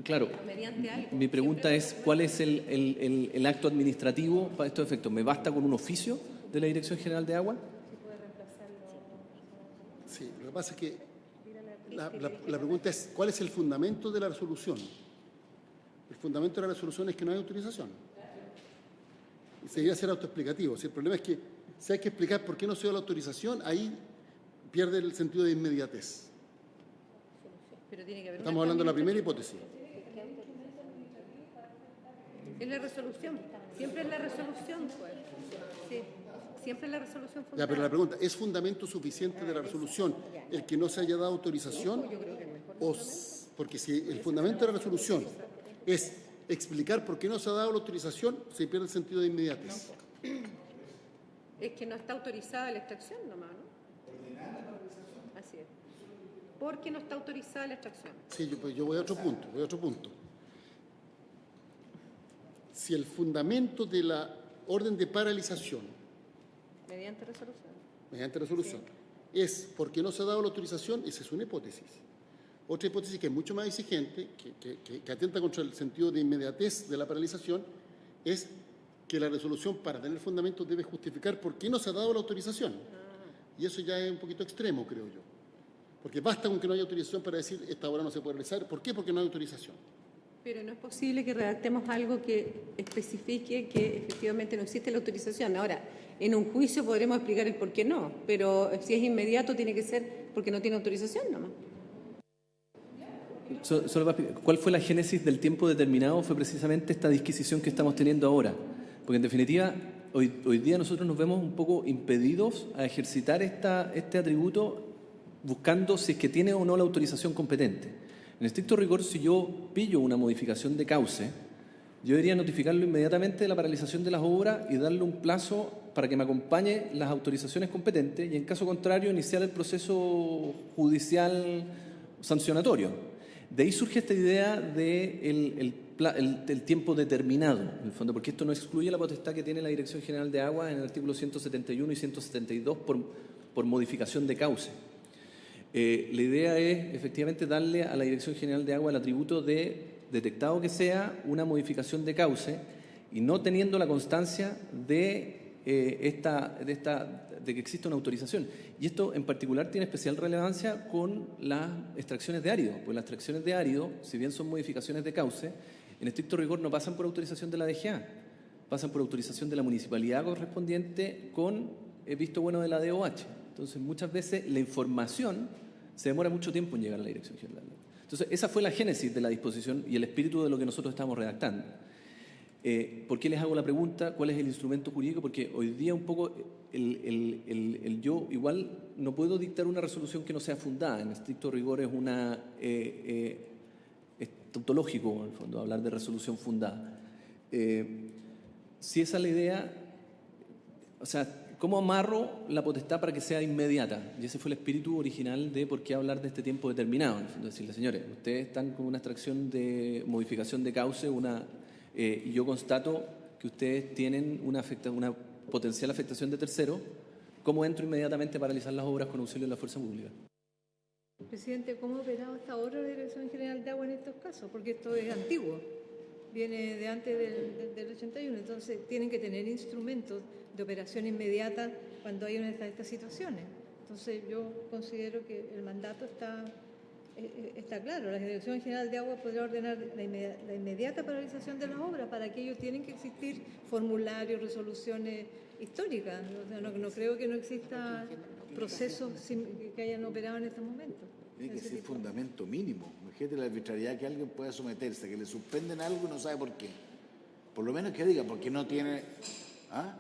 Claro, mi pregunta es, ¿cuál es el acto administrativo para estos efectos? ¿Me basta con un oficio de la Dirección General de Agua? Sí, lo que pasa es que la pregunta es, ¿cuál es el fundamento de la resolución? El fundamento de la resolución es que no hay autorización. Y seguiría ser autoexplicativo. Si el problema es que si hay que explicar por qué no se dio la autorización, ahí pierde el sentido de inmediatez. Pero tiene que haber Estamos hablando de la primera hipótesis. Es la resolución, siempre es la resolución, pues. Sí, siempre es la resolución fundada. Ya, pero la pregunta, ¿es fundamento suficiente de la resolución el que no se haya dado autorización? Porque si el fundamento de la resolución es explicar por qué no se ha dado la autorización, se pierde el sentido de inmediatez. Es que no está autorizada la extracción nomás, ¿no? Así es. Porque no está autorizada la extracción. Sí, yo voy a otro punto. Si el fundamento de la orden de paralización Mediante resolución. Sí. Es porque no se ha dado la autorización, esa es una hipótesis. Otra hipótesis que es mucho más exigente, que atenta contra el sentido de inmediatez de la paralización, es que la resolución, para tener fundamento, debe justificar por qué no se ha dado la autorización. Y eso ya es un poquito extremo, creo yo. Porque basta con que no haya autorización para decir esta obra no se puede realizar. ¿Por qué? Porque no hay autorización. Pero no es posible que redactemos algo que especifique que efectivamente no existe la autorización. Ahora, en un juicio podremos explicar el por qué no, pero si es inmediato tiene que ser porque no tiene autorización nomás. ¿Cuál fue la génesis del tiempo determinado? Fue precisamente esta disquisición que estamos teniendo ahora. Porque en definitiva, hoy día nosotros nos vemos un poco impedidos a ejercitar este atributo buscando si es que tiene o no la autorización competente. En estricto rigor, si yo pillo una modificación de cauce, yo debería notificarlo inmediatamente de la paralización de las obras y darle un plazo para que me acompañe las autorizaciones competentes y, en caso contrario, iniciar el proceso judicial sancionatorio. De ahí surge esta idea del tiempo determinado, en el fondo, porque esto no excluye la potestad que tiene la Dirección General de Aguas en el artículo 171 y 172 por modificación de cauce. La idea es efectivamente darle a la Dirección General de Agua el atributo de, detectado que sea, una modificación de cauce y no teniendo la constancia de que exista una autorización. Y esto en particular tiene especial relevancia con las extracciones de árido, pues las extracciones de árido, si bien son modificaciones de cauce, en estricto rigor no pasan por autorización de la DGA, pasan por autorización de la municipalidad correspondiente con el visto bueno de la DOH. Entonces, muchas veces la información se demora mucho tiempo en llegar a la Dirección General. Entonces, esa fue la génesis de la disposición y el espíritu de lo que nosotros estamos redactando. ¿Por qué les hago la pregunta? ¿Cuál es el instrumento jurídico? Porque hoy día un poco yo igual no puedo dictar una resolución que no sea fundada. En estricto rigor es tautológico, en el fondo, hablar de resolución fundada. Si esa es la idea, o sea, ¿cómo amarro la potestad para que sea inmediata? Y ese fue el espíritu original de por qué hablar de este tiempo determinado. En el fondo, decirle, señores, ustedes están con una extracción de modificación de cauce, y yo constato que ustedes tienen una potencial afectación de tercero, ¿cómo entro inmediatamente a paralizar las obras con auxilio de la fuerza pública? Presidente, ¿cómo ha operado hasta ahora la Dirección General de Agua en estos casos? Porque esto es antiguo, viene de antes del 81, entonces tienen que tener instrumentos de operación inmediata cuando hay una de estas situaciones. Entonces yo considero que el mandato está claro. La Dirección General de Agua podrá ordenar la inmediata paralización de las obras. Para aquello tienen que existir formularios, resoluciones históricas. O sea, no creo que no exista procesos que hayan operado en este momento. Tiene que ser fundamento mínimo. Imagínate la arbitrariedad que alguien pueda someterse, que le suspenden algo y no sabe por qué. Por lo menos que diga, porque no tiene... ¿Ah?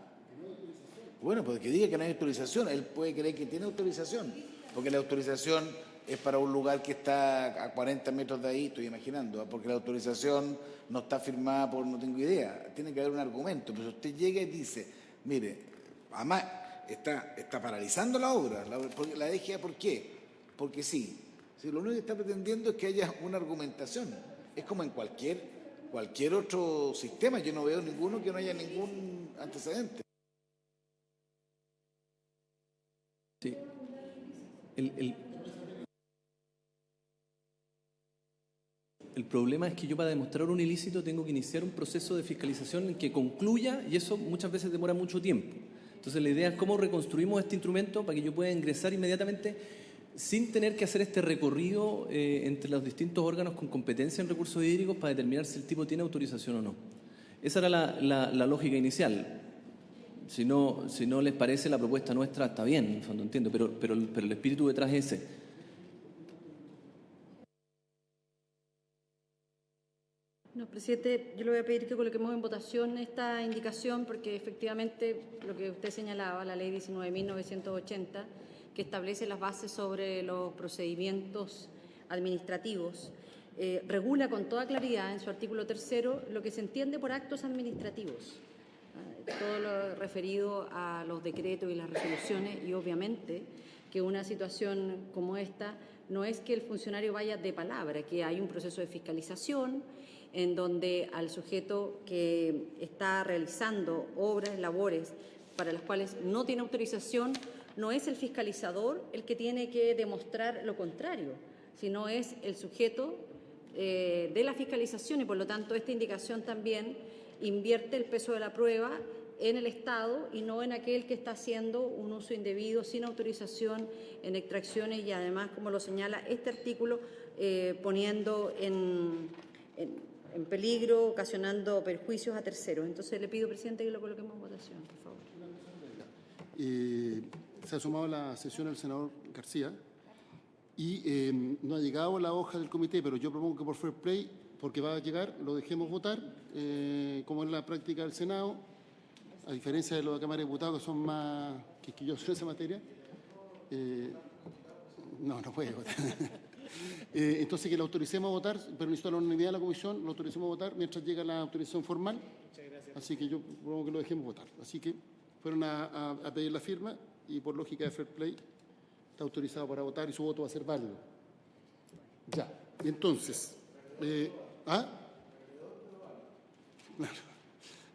Bueno, pues que diga que no hay autorización. Él puede creer que tiene autorización, porque la autorización es para un lugar que está a 40 metros de ahí, estoy imaginando, porque la autorización no está firmada por no tengo idea. Tiene que haber un argumento. Pero usted llega y dice, mire, además está paralizando la obra. La DGA, ¿por qué? Porque sí. Si lo único que está pretendiendo es que haya una argumentación. Es como en cualquier otro sistema. Yo no veo ninguno que no haya ningún antecedente. Sí. El problema es que yo, para demostrar un ilícito, tengo que iniciar un proceso de fiscalización en que concluya, y eso muchas veces demora mucho tiempo. Entonces, la idea es cómo reconstruimos este instrumento para que yo pueda ingresar inmediatamente sin tener que hacer este recorrido entre los distintos órganos con competencia en recursos hídricos para determinar si el tipo tiene autorización o no. Esa era la lógica inicial. Si no les parece la propuesta nuestra, está bien, en el fondo entiendo, pero el espíritu detrás es ese. No, presidente, yo le voy a pedir que coloquemos en votación esta indicación porque efectivamente lo que usted señalaba, la ley 19.980, que establece las bases sobre los procedimientos administrativos, regula con toda claridad en su artículo 3 lo que se entiende por actos administrativos, todo lo referido a los decretos y las resoluciones, y obviamente que una situación como esta no es que el funcionario vaya de palabra, que hay un proceso de fiscalización en donde al sujeto que está realizando obras, labores para las cuales no tiene autorización, no es el fiscalizador el que tiene que demostrar lo contrario, sino es el sujeto de la fiscalización, y por lo tanto esta indicación también invierte el peso de la prueba en el Estado y no en aquel que está haciendo un uso indebido sin autorización en extracciones, y además, como lo señala este artículo, poniendo en peligro, ocasionando perjuicios a terceros. Entonces le pido, presidente, que lo coloquemos en votación, por favor. Se ha sumado a la sesión el senador García y no ha llegado la hoja del comité, pero yo propongo que por fair play, porque va a llegar, lo dejemos votar, como es la práctica del Senado, a diferencia de los de Cámara de Diputados, que son más quisquillosos en esa materia. No puede votar. Entonces, que lo autoricemos a votar, pero necesito la unanimidad de la comisión, lo autoricemos a votar mientras llega la autorización formal. Así que yo propongo que lo dejemos votar. Así que fueron a pedir la firma y, por lógica de fair play, está autorizado para votar y su voto va a ser válido. Ya. Y entonces, claro,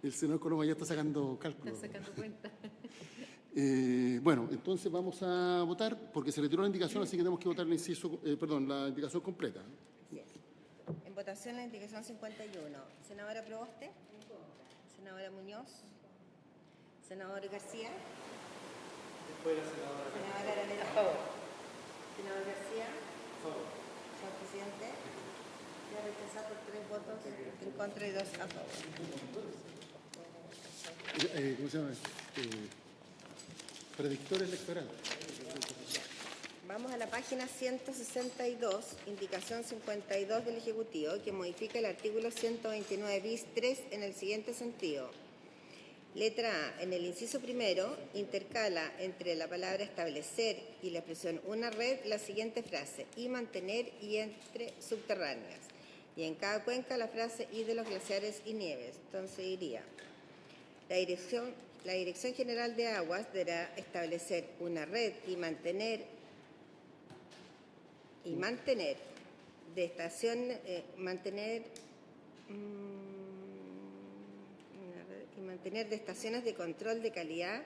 el senador Coloma ya está sacando cálculos. Está sacando cuenta. Bueno, entonces vamos a votar porque se retiró la indicación, así que tenemos que votar la indicación completa. Así es. En votación la indicación 51. Senadora Proboste. Senadora Muñoz. Senador García. Después la senadora. Senadora Araneda. A favor. Senador García. A favor. Señor presidente. Voy a rechazar por 3 votos en contra y 2 a favor. ¿Cómo se llama? Predictor electoral. Vamos a la página 162, indicación 52 del Ejecutivo, que modifica el artículo 129 bis 3 en el siguiente sentido. Letra A. En el inciso primero, intercala entre la palabra establecer y la expresión una red la siguiente frase: y mantener y entre subterráneas. Y en cada cuenca la frase y de los glaciares y nieves. Entonces iría: la Dirección General de Aguas deberá establecer una red y mantener de estaciones de estaciones de control de calidad,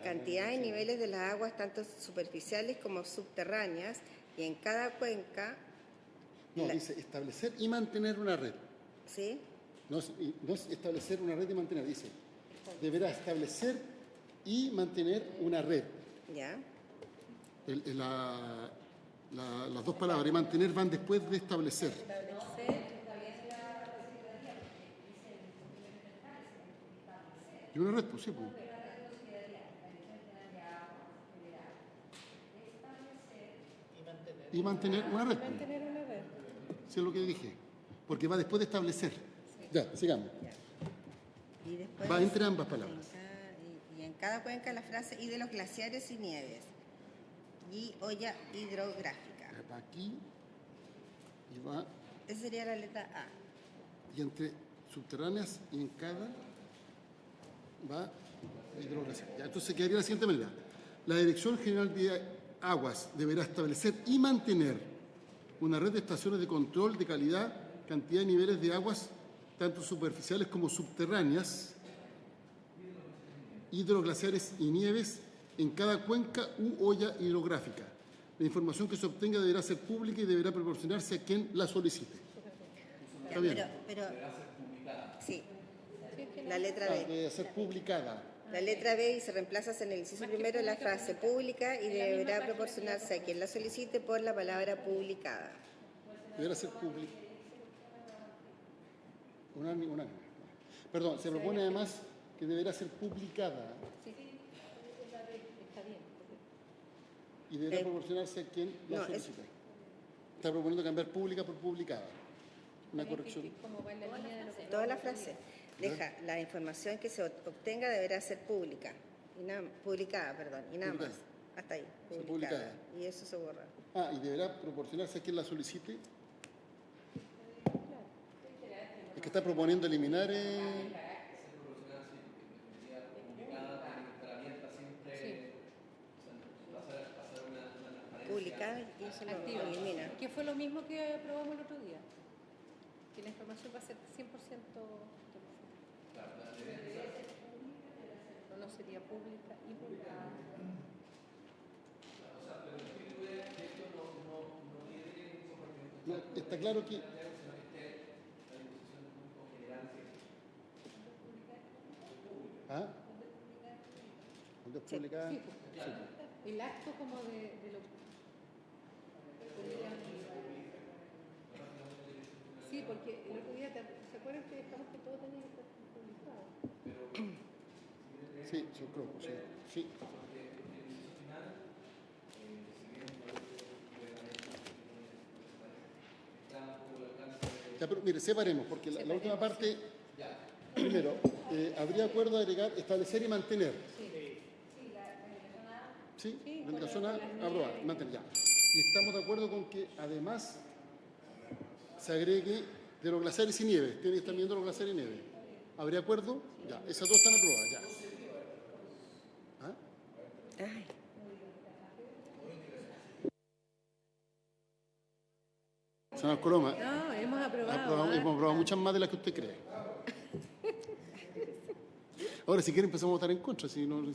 cantidad y niveles de las aguas tanto superficiales como subterráneas, y en cada cuenca. No, dice establecer y mantener una red. ¿Sí? No es establecer una red y mantener, dice deberá establecer y mantener una red. Ya. Las dos palabras, y mantener, van después de establecer. Y una red, pues sí, pues. Y mantener una red. Mantener una red. Sí, es lo que dije. Porque va después de establecer. Sí. Ya, sigamos. Ya. Y después, va entre ambas palabras. Y en cada cuenca la frase y de los glaciares y nieves. Y olla hidrográfica. Va aquí y va. Esa sería la letra A. Y entre subterráneas y en cada va hidrográfica. Ya, entonces quedaría de la siguiente manera. La Dirección General de Aguas deberá establecer y mantener una red de estaciones de control de calidad, cantidad y niveles de aguas, tanto superficiales como subterráneas, hidroglaciares y nieves, en cada cuenca u olla hidrográfica. La información que se obtenga deberá ser pública y deberá proporcionarse a quien la solicite. ¿Está bien? Pero sí. La letra B. Debe ser publicada. La letra B, y se reemplaza en el inciso primero la frase pública y deberá proporcionarse a quien la solicite por la palabra publicada. Deberá ser pública. Perdón, se propone además que deberá ser publicada. Sí, está bien. Y deberá proporcionarse a quien la solicite. Está proponiendo cambiar pública por publicada. Una corrección. Toda la frase. Deja, la información que se obtenga deberá ser pública. Publicada, y nada más. Hasta ahí. Publicada. Y eso se borra. Y deberá proporcionarse a quien la solicite. que está proponiendo eliminar... Publicar y eso lo elimina. Que fue lo mismo que aprobamos el otro día. Que la información va a ser 100%... No sería pública y publicada. No, está claro que... ¿Ah? ¿Dónde es publicada? Sí, el acto como de lo... Sí, porque el otro día, ¿se acuerdan que dejamos que todo tenía que estar publicado? Sí, yo creo, sí. Sí. Ya, pero mire, separemos, porque la última parte, primero, habría acuerdo de agregar, establecer y mantener. Sí, la indicación A, aprobar, mantener, ya. Y estamos de acuerdo con que además se agregue de los glaciares y nieve, tiene que estar viendo los glaciares y nieve. ¿Habría acuerdo? Ya, esas dos están aprobadas, ya. ¿Ah? Ay. Señor Coloma, No, hemos aprobado. hemos aprobado muchas más de las que usted cree. Ahora, si quiere, empezamos a votar en contra, si no, no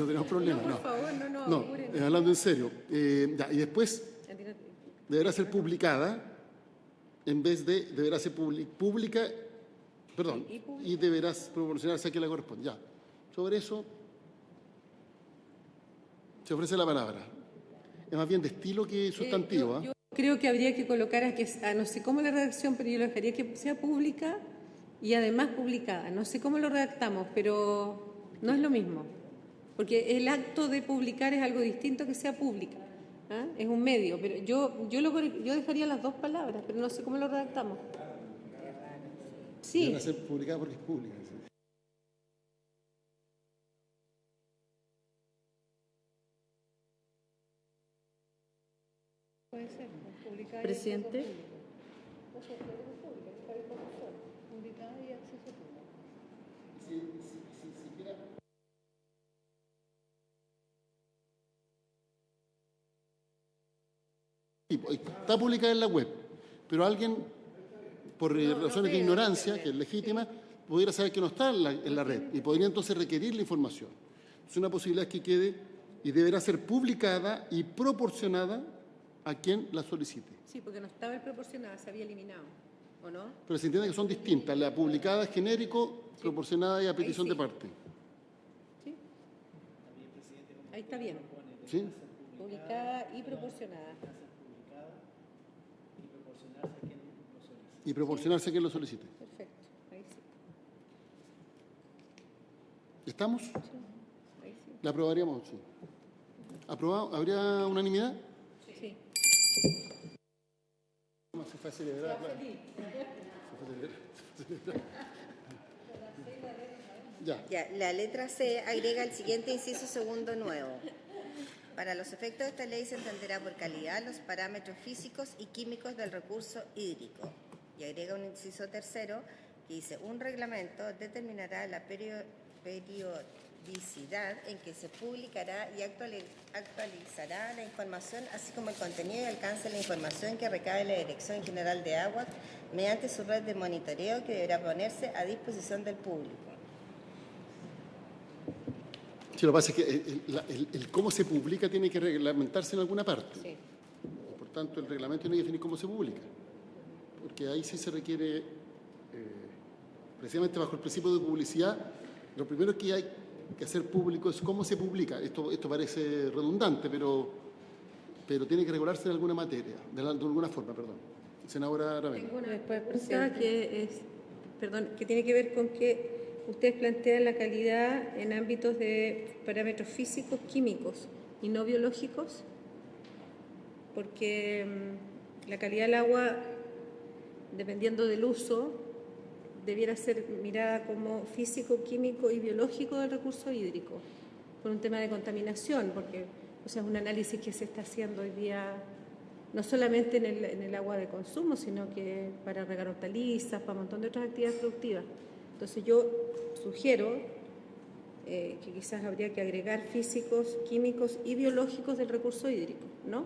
tenemos problema. No, por favor, no, apuren. hablando en serio. Ya, y después deberá ser publicada en vez de deberá ser pública, perdón, y deberás proporcionarse a quien le corresponde. Ya, sobre eso se ofrece la palabra. Es más bien de estilo que sustantivo. Yo creo que habría que colocar, no sé cómo la redacción, pero yo lo dejaría que sea pública y además publicada. No sé cómo lo redactamos, pero no es lo mismo. Porque el acto de publicar es algo distinto que sea pública. ¿Ah? Es un medio, pero yo dejaría las dos palabras, pero no sé cómo lo redactamos. Sí. Debe ser publicada porque es pública. ¿Sí? Puede ser, publicada. Presidente. Publicada y acceso público. Está publicada en la web, pero alguien, por razones de ignorancia, que es legítima, pudiera saber que no está en la red y podría entonces requerir la información. Es una posibilidad que quede y deberá ser publicada y proporcionada a quien la solicite. Sí, porque no estaba el proporcionada, se había eliminado, ¿o no? Pero se entiende que son distintas. La publicada es genérico, proporcionada y a petición de parte. Sí. Ahí está bien. ¿Sí? Publicada y proporcionada. Y proporcionarse a quien lo solicite. Perfecto, ahí sí. ¿Estamos? Sí, ahí sí. ¿La aprobaríamos? Sí. ¿Aprobado? ¿Habría unanimidad? Sí. Se fue a celebrar, claro. Ya, la letra C agrega el siguiente inciso segundo nuevo. Para los efectos de esta ley se entenderá por calidad los parámetros físicos y químicos del recurso hídrico. Y agrega un inciso tercero que dice: un reglamento determinará la periodicidad en que se publicará y actualizará la información, así como el contenido y alcance de la información que recabe la Dirección General de Aguas mediante su red de monitoreo que deberá ponerse a disposición del público. Sí, lo que pasa es que el cómo se publica tiene que reglamentarse en alguna parte. Sí. Por tanto, el reglamento tiene que definir cómo se publica. Porque ahí sí se requiere, precisamente bajo el principio de publicidad, lo primero que hay que hacer público es cómo se publica. Esto parece redundante, pero tiene que regularse en alguna materia, de alguna forma, perdón. Senadora Aravena. Tengo una pregunta que tiene que ver con que ustedes plantean la calidad en ámbitos de parámetros físicos, químicos y no biológicos, porque la calidad del agua, dependiendo del uso, debiera ser mirada como físico, químico y biológico del recurso hídrico, por un tema de contaminación, porque es un análisis que se está haciendo hoy día no solamente en el agua de consumo, sino que para regar hortalizas, para un montón de otras actividades productivas. Entonces yo sugiero que quizás habría que agregar físicos, químicos y biológicos del recurso hídrico, ¿no?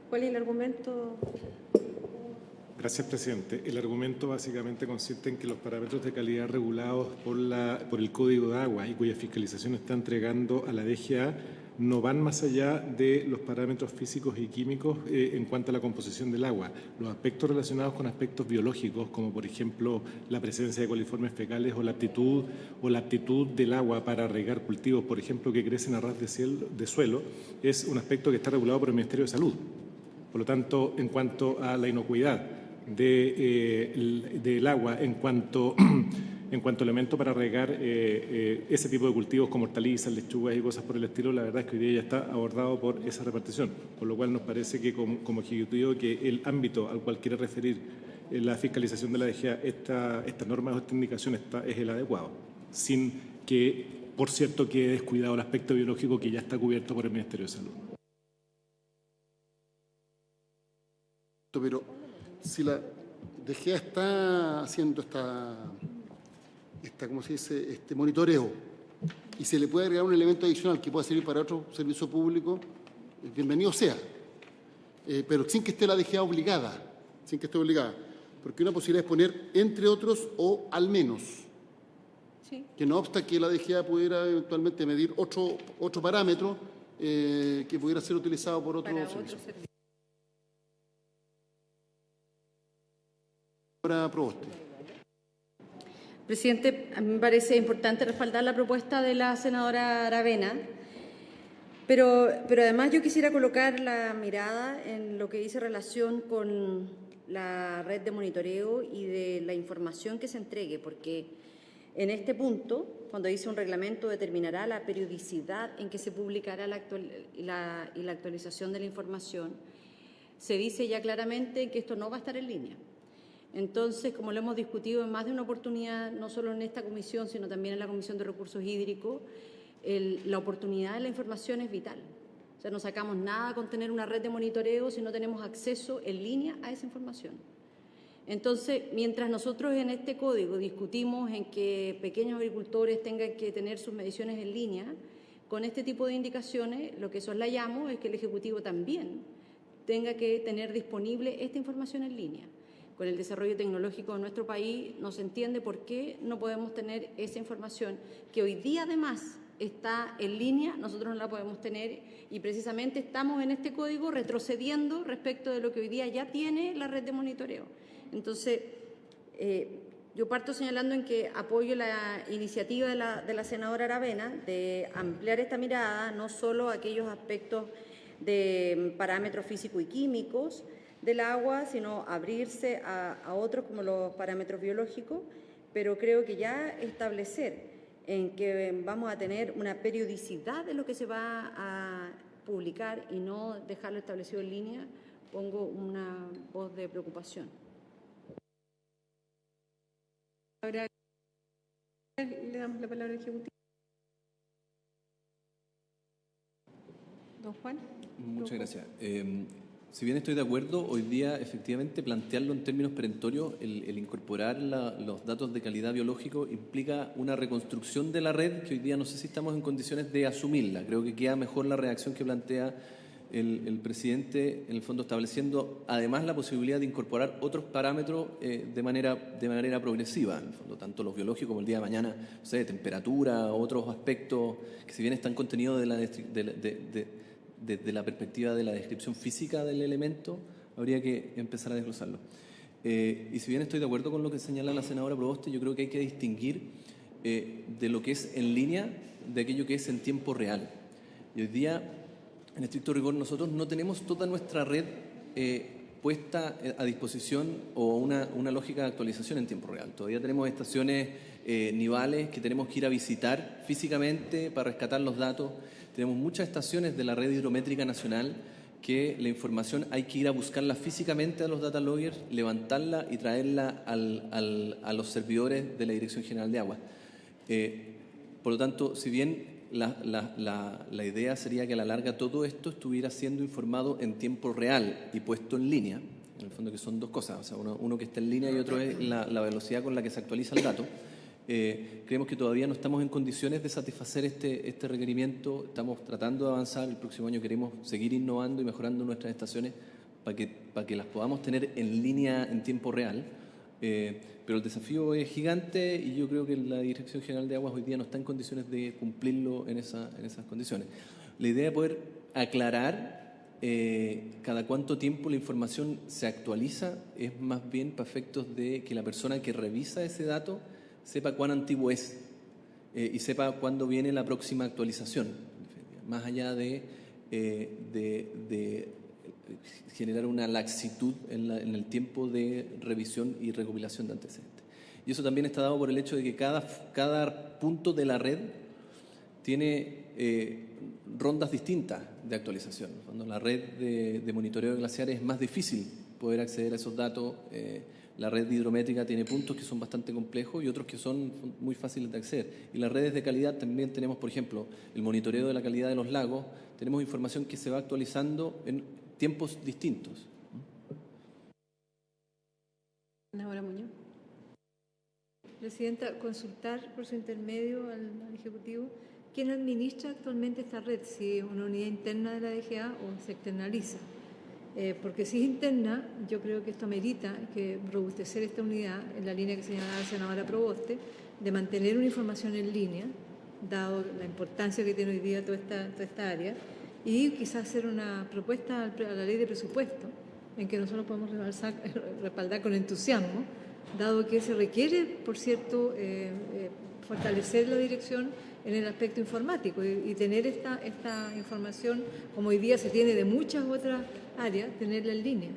¿Cuál es el argumento? Gracias, presidente. El argumento básicamente consiste en que los parámetros de calidad regulados por el Código de Agua y cuya fiscalización está entregando a la DGA no van más allá de los parámetros físicos y químicos en cuanto a la composición del agua. Los aspectos relacionados con aspectos biológicos, como por ejemplo la presencia de coliformes fecales o la aptitud del agua para regar cultivos, por ejemplo, que crecen a ras de suelo, es un aspecto que está regulado por el Ministerio de Salud. Por lo tanto, en cuanto a la inocuidad del agua, en cuanto elemento para regar ese tipo de cultivos como hortalizas, lechugas y cosas por el estilo, la verdad es que hoy día ya está abordado por esa repartición, por lo cual nos parece que como Ejecutivo que el ámbito al cual quiere referir la fiscalización de la DGA estas normas o esta indicación es el adecuado, sin que, por cierto, quede descuidado el aspecto biológico que ya está cubierto por el Ministerio de Salud. Pero si la DGA está haciendo ¿cómo se dice?, este monitoreo, y se le puede agregar un elemento adicional que pueda servir para otro servicio público, bienvenido sea, pero sin que esté la DGA obligada, porque una posibilidad es poner entre otros o al menos, Sí. que no obsta que la DGA pudiera eventualmente medir otro parámetro que pudiera ser utilizado por otro Para servicio. otro servicio. Ahora, Proboste. Presidente, a mí me parece importante respaldar la propuesta de la senadora Aravena, pero además yo quisiera colocar la mirada en lo que dice relación con la red de monitoreo y de la información que se entregue, porque en este punto, cuando dice un reglamento determinará la periodicidad en que se publicará la actualización de la información, se dice ya claramente que esto no va a estar en línea. Entonces, como lo hemos discutido en más de una oportunidad, no solo en esta comisión, sino también en la Comisión de Recursos Hídricos, la oportunidad de la información es vital. O sea, no sacamos nada con tener una red de monitoreo si no tenemos acceso en línea a esa información. Entonces, mientras nosotros en este código discutimos en que pequeños agricultores tengan que tener sus mediciones en línea, con este tipo de indicaciones, lo que soslayamos es que el Ejecutivo también tenga que tener disponible esta información en línea. Con el desarrollo tecnológico de nuestro país no se entiende por qué no podemos tener esa información que hoy día además está en línea, nosotros no la podemos tener y precisamente estamos en este código retrocediendo respecto de lo que hoy día ya tiene la red de monitoreo. Entonces, yo parto señalando en que apoyo la iniciativa de la senadora Aravena de ampliar esta mirada no solo a aquellos aspectos de parámetros físicos y químicos del agua, sino abrirse a otros como los parámetros biológicos, pero creo que ya establecer en que vamos a tener una periodicidad de lo que se va a publicar y no dejarlo establecido en línea, pongo una voz de preocupación. Ahora le damos la palabra al Ejecutivo. Don Juan. Muchas gracias. Si bien estoy de acuerdo, hoy día efectivamente plantearlo en términos perentorios, el incorporar los datos de calidad biológico implica una reconstrucción de la red que hoy día no sé si estamos en condiciones de asumirla. Creo que queda mejor la redacción que plantea el presidente, en el fondo estableciendo además la posibilidad de incorporar otros parámetros de manera progresiva, en el fondo, tanto los biológicos como el día de mañana, no sé, temperatura, otros aspectos que si bien están contenidos desde la perspectiva de la descripción física del elemento, habría que empezar a desglosarlo. Y si bien estoy de acuerdo con lo que señala la senadora Proboste, yo creo que hay que distinguir de lo que es en línea de aquello que es en tiempo real. Y hoy día, en estricto rigor, nosotros no tenemos toda nuestra red puesta a disposición o una lógica de actualización en tiempo real. Todavía tenemos estaciones nivales que tenemos que ir a visitar físicamente para rescatar los datos. Tenemos muchas estaciones de la red hidrométrica nacional que la información hay que ir a buscarla físicamente a los data loggers, levantarla y traerla a los servidores de la Dirección General de Agua. Por lo tanto, si bien la idea sería que a la larga todo esto estuviera siendo informado en tiempo real y puesto en línea, en el fondo que son dos cosas, o sea, uno que está en línea y otro es la velocidad con la que se actualiza el dato. Creemos que todavía no estamos en condiciones de satisfacer este requerimiento, estamos tratando de avanzar, el próximo año queremos seguir innovando y mejorando nuestras estaciones para que las podamos tener en línea en tiempo real, pero el desafío es gigante y yo creo que la Dirección General de Aguas hoy día no está en condiciones de cumplirlo en esas condiciones. La idea de poder aclarar cada cuánto tiempo la información se actualiza es más bien para efectos de que la persona que revisa ese dato sepa cuán antiguo es y sepa cuándo viene la próxima actualización, más allá de generar una laxitud en el tiempo de revisión y recopilación de antecedentes. Y eso también está dado por el hecho de que cada punto de la red tiene rondas distintas de actualización. Cuando la red de monitoreo de glaciares es más difícil poder acceder a esos datos. La red hidrométrica tiene puntos que son bastante complejos y otros que son muy fáciles de acceder. Y las redes de calidad también tenemos, por ejemplo, el monitoreo de la calidad de los lagos. Tenemos información que se va actualizando en tiempos distintos. Ana Muñoz. Presidenta, consultar por su intermedio al Ejecutivo quién administra actualmente esta red, si es una unidad interna de la DGA o se externaliza. Porque si es interna, yo creo que esto amerita que robustecer esta unidad en la línea que señalaba la senadora Proboste, de mantener una información en línea, dado la importancia que tiene hoy día toda esta área, y quizás hacer una propuesta a la ley de presupuesto, en que nosotros podemos respaldar con entusiasmo, dado que se requiere, por cierto, fortalecer la dirección en el aspecto informático y tener esta información, como hoy día se tiene de muchas otras áreas, tenerla en línea.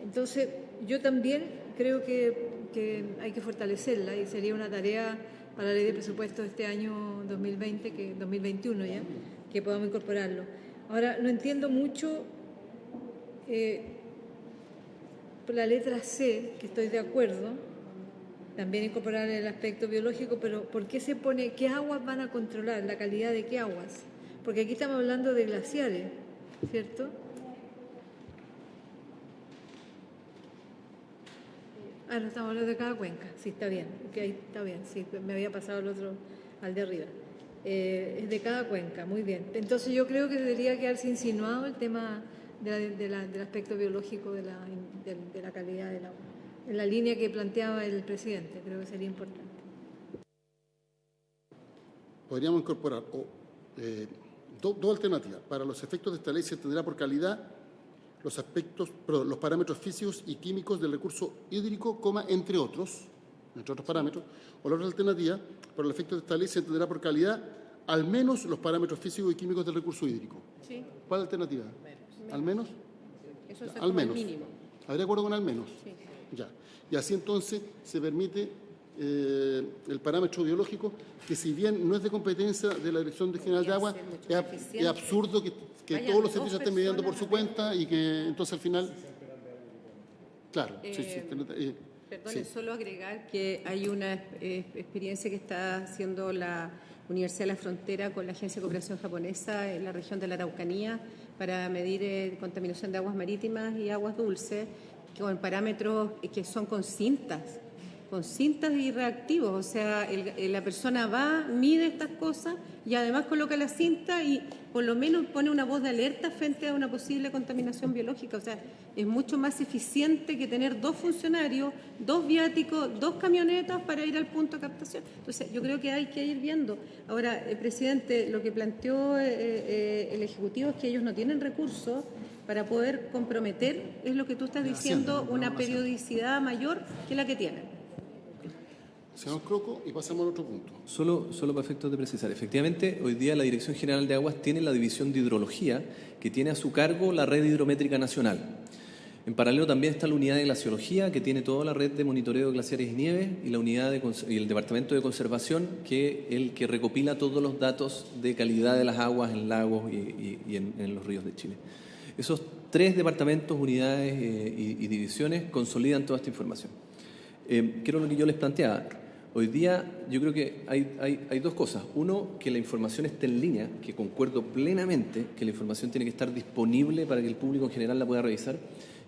Entonces, yo también creo que hay que fortalecerla y sería una tarea para la ley de presupuesto de este año 2020, 2021 ya, que podamos incorporarlo. Ahora, no entiendo mucho por la letra C, que estoy de acuerdo, también incorporar el aspecto biológico, pero ¿por qué se pone qué aguas van a controlar, la calidad de qué aguas? Porque aquí estamos hablando de glaciares, ¿cierto? No estamos hablando de cada cuenca, sí, está bien, okay, está bien, sí, me había pasado el otro al de arriba. Es de cada cuenca, muy bien. Entonces yo creo que debería quedarse insinuado el tema del aspecto biológico de la calidad del agua, en la línea que planteaba el presidente, creo que sería importante. Podríamos incorporar dos alternativas. Para los efectos de esta ley se tendrá por calidad los parámetros físicos y químicos del recurso hídrico, entre otros parámetros. O la otra alternativa, para los efectos de esta ley se tendrá por calidad al menos los parámetros físicos y químicos del recurso hídrico. Sí. ¿Cuál alternativa? ¿Al menos? Eso es al menos. El mínimo. ¿Habría de acuerdo con al menos? Sí. Ya. Y así entonces se permite el parámetro biológico, que si bien no es de competencia de la Dirección General de Agua, es absurdo que todos los servicios estén midiendo por su cuenta y que entonces al final... Claro, Perdón, solo agregar que hay una experiencia que está haciendo la Universidad de la Frontera con la Agencia de Cooperación Japonesa en la región de la Araucanía para medir contaminación de aguas marítimas y aguas dulces con parámetros que son con cintas y reactivos. O sea, la persona va, mide estas cosas y además coloca la cinta y por lo menos pone una voz de alerta frente a una posible contaminación biológica. O sea, es mucho más eficiente que tener 2 funcionarios, 2 viáticos, 2 camionetas para ir al punto de captación. Entonces, yo creo que hay que ir viendo. Ahora, presidente, lo que planteó el Ejecutivo es que ellos no tienen recursos para poder comprometer, es lo que tú estás diciendo, una periodicidad mayor que la que tienen. Señor Croco, y pasamos al otro punto. Solo para efectos de precisar. Efectivamente, hoy día la Dirección General de Aguas tiene la División de Hidrología, que tiene a su cargo la Red Hidrométrica Nacional. En paralelo también está la Unidad de Glaciología, que tiene toda la red de monitoreo de glaciares y nieves, y la y el Departamento de Conservación, que es el que recopila todos los datos de calidad de las aguas en lagos y en los ríos de Chile. Esos 3 departamentos, unidades y divisiones consolidan toda esta información. ¿Qué era lo que yo les planteaba? Hoy día yo creo que hay dos cosas. Uno, que la información esté en línea, que concuerdo plenamente que la información tiene que estar disponible para que el público en general la pueda revisar.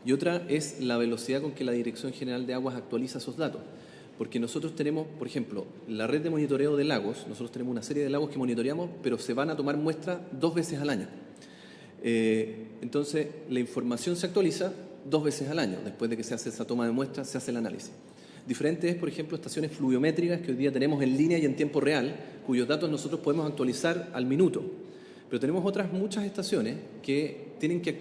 Y otra es la velocidad con que la Dirección General de Aguas actualiza esos datos. Porque nosotros tenemos, por ejemplo, la red de monitoreo de lagos. Nosotros tenemos una serie de lagos que monitoreamos, pero se van a tomar muestras 2 veces al año. Entonces, la información se actualiza 2 veces al año. Después de que se hace esa toma de muestras, se hace el análisis. Diferente es, por ejemplo, estaciones fluviométricas que hoy día tenemos en línea y en tiempo real, cuyos datos nosotros podemos actualizar al minuto. Pero tenemos otras muchas estaciones que tienen que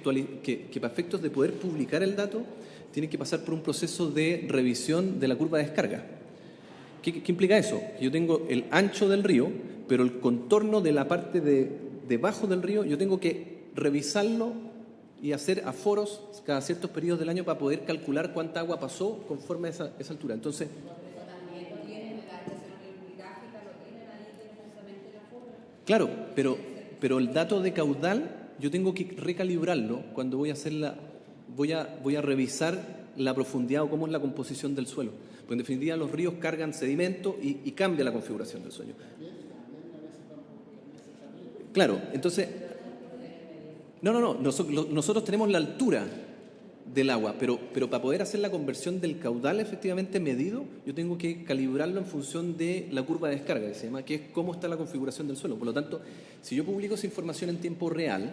para efectos de poder publicar el dato, tienen que pasar por un proceso de revisión de la curva de descarga. ¿Qué implica eso? Yo tengo el ancho del río, pero el contorno de la parte debajo del río, yo tengo que revisarlo y hacer aforos cada ciertos periodos del año para poder calcular cuánta agua pasó conforme a esa altura. Entonces, claro, pero el dato de caudal yo tengo que recalibrarlo cuando voy a hacer voy a revisar la profundidad o cómo es la composición del suelo. Porque en definitiva los ríos cargan sedimento y cambia la configuración del suelo. Claro, entonces... No. Nosotros tenemos la altura del agua, pero para poder hacer la conversión del caudal efectivamente medido, yo tengo que calibrarlo en función de la curva de descarga, que se llama, que es cómo está la configuración del suelo. Por lo tanto, si yo publico esa información en tiempo real,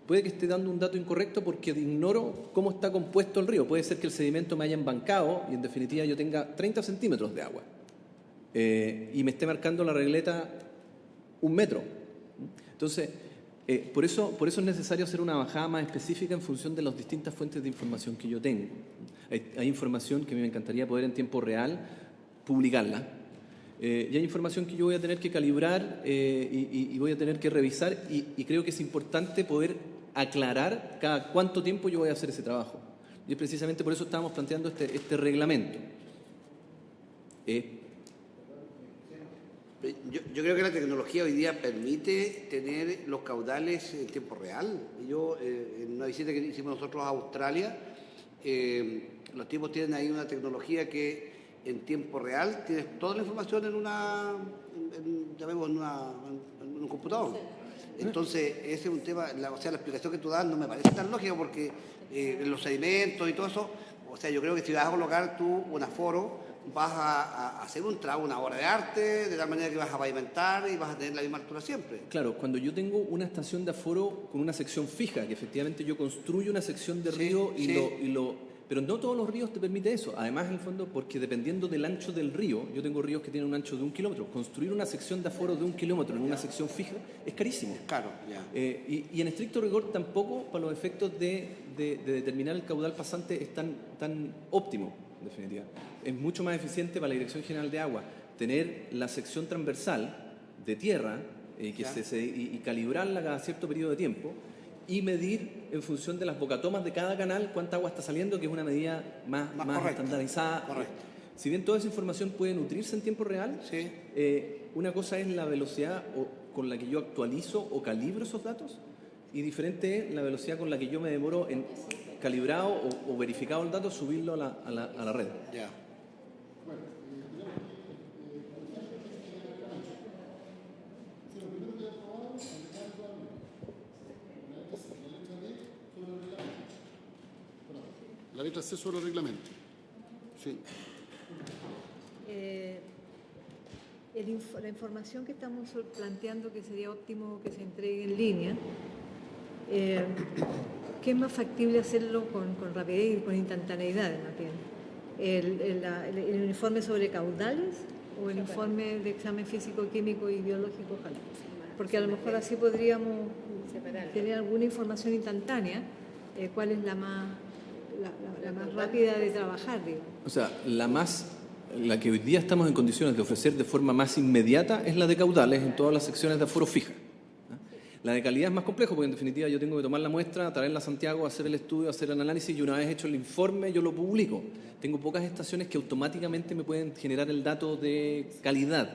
puede que esté dando un dato incorrecto porque ignoro cómo está compuesto el río. Puede ser que el sedimento me haya embancado y en definitiva yo tenga 30 centímetros de agua y me esté marcando la regleta 1 metro. Entonces... Por eso es necesario hacer una bajada más específica en función de las distintas fuentes de información que yo tengo. Hay información que a mí me encantaría poder en tiempo real publicarla. Y hay información que yo voy a tener que calibrar y voy a tener que revisar y creo que es importante poder aclarar cada cuánto tiempo yo voy a hacer ese trabajo. Y es precisamente por eso estamos planteando este reglamento. Yo creo que la tecnología hoy día permite tener los caudales en tiempo real. Yo, en una visita que hicimos nosotros a Australia, los tipos tienen ahí una tecnología que en tiempo real tienes toda la información en un computador. Entonces, ese es un tema, la explicación que tú das no me parece tan lógica porque los sedimentos y todo eso, o sea, yo creo que si vas a colocar tú un aforo, vas a hacer una obra de arte, de tal manera que vas a pavimentar y vas a tener la misma altura siempre. Claro, cuando yo tengo una estación de aforo con una sección fija, que efectivamente yo construyo una sección de río pero no todos los ríos te permiten eso. Además, en el fondo, porque dependiendo del ancho del río, yo tengo ríos que tienen un ancho de 1 kilómetro. Construir una sección de aforo de 1 kilómetro en una sección fija es carísimo. Claro, ya. Y en estricto rigor tampoco para los efectos de determinar el caudal pasante es tan óptimo, en definitiva. Es mucho más eficiente para la Dirección General de Agua tener la sección transversal de tierra y calibrarla cada cierto periodo de tiempo y medir en función de las bocatomas de cada canal cuánta agua está saliendo, que es una medida más estandarizada. Correcto. Si bien toda esa información puede nutrirse en tiempo real, una cosa es la velocidad con la que yo actualizo o calibro esos datos y diferente es la velocidad con la que yo me demoro en calibrado o verificado el dato, subirlo a la red. Ya. La letra C sobre el reglamento. Sí. La información que estamos planteando que sería óptimo que se entregue en línea, ¿qué es más factible hacerlo con rapidez y con instantaneidad, más bien? ¿El informe sobre caudales o el informe de examen físico, químico y biológico? Ojalá. Porque a lo mejor así podríamos tener alguna información instantánea, cuál es la más rápida de trabajar, digo. O sea, la que hoy día estamos en condiciones de ofrecer de forma más inmediata es la de caudales en todas las secciones de aforo fija. La de calidad es más complejo porque en definitiva yo tengo que tomar la muestra, traerla a Santiago, hacer el estudio, hacer el análisis y una vez hecho el informe yo lo publico. Tengo pocas estaciones que automáticamente me pueden generar el dato de calidad.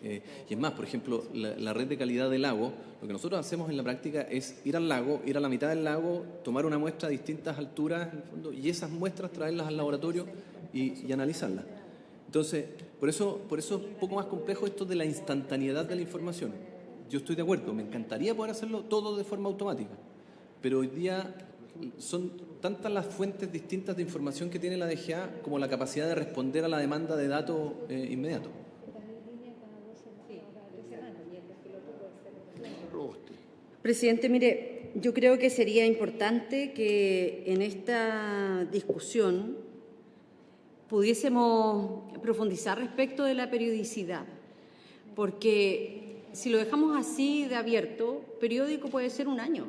Y es más, por ejemplo, la red de calidad del lago, lo que nosotros hacemos en la práctica es ir al lago, ir a la mitad del lago, tomar una muestra a distintas alturas en el fondo, y esas muestras traerlas al laboratorio y analizarlas. Entonces, Por eso es un poco más complejo esto de la instantaneidad de la información. Yo estoy de acuerdo, me encantaría poder hacerlo todo de forma automática, pero hoy día son tantas las fuentes distintas de información que tiene la DGA como la capacidad de responder a la demanda de datos inmediato. Presidente, mire, yo creo que sería importante que en esta discusión pudiésemos profundizar respecto de la periodicidad, porque si lo dejamos así de abierto, periódico puede ser un año.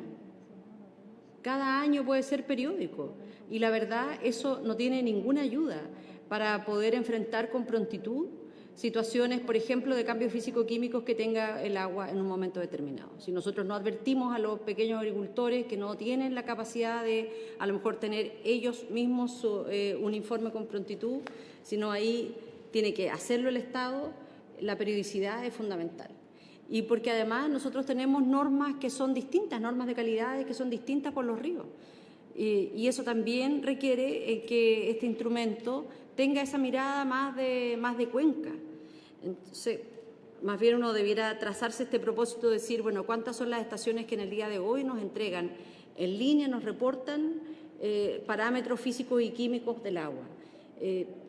Cada año puede ser periódico y la verdad eso no tiene ninguna ayuda para poder enfrentar con prontitud situaciones, por ejemplo, de cambios físico-químicos que tenga el agua en un momento determinado. Si nosotros no advertimos a los pequeños agricultores que no tienen la capacidad de, a lo mejor, tener ellos mismos un informe con prontitud, sino ahí tiene que hacerlo el Estado, la periodicidad es fundamental. Y porque además nosotros tenemos normas que son distintas, normas de calidades que son distintas por los ríos. Y eso también requiere que este instrumento tenga esa mirada más de cuenca. Entonces, más bien uno debiera trazarse este propósito de decir, bueno, ¿cuántas son las estaciones que en el día de hoy nos entregan en línea, nos reportan parámetros físicos y químicos del agua?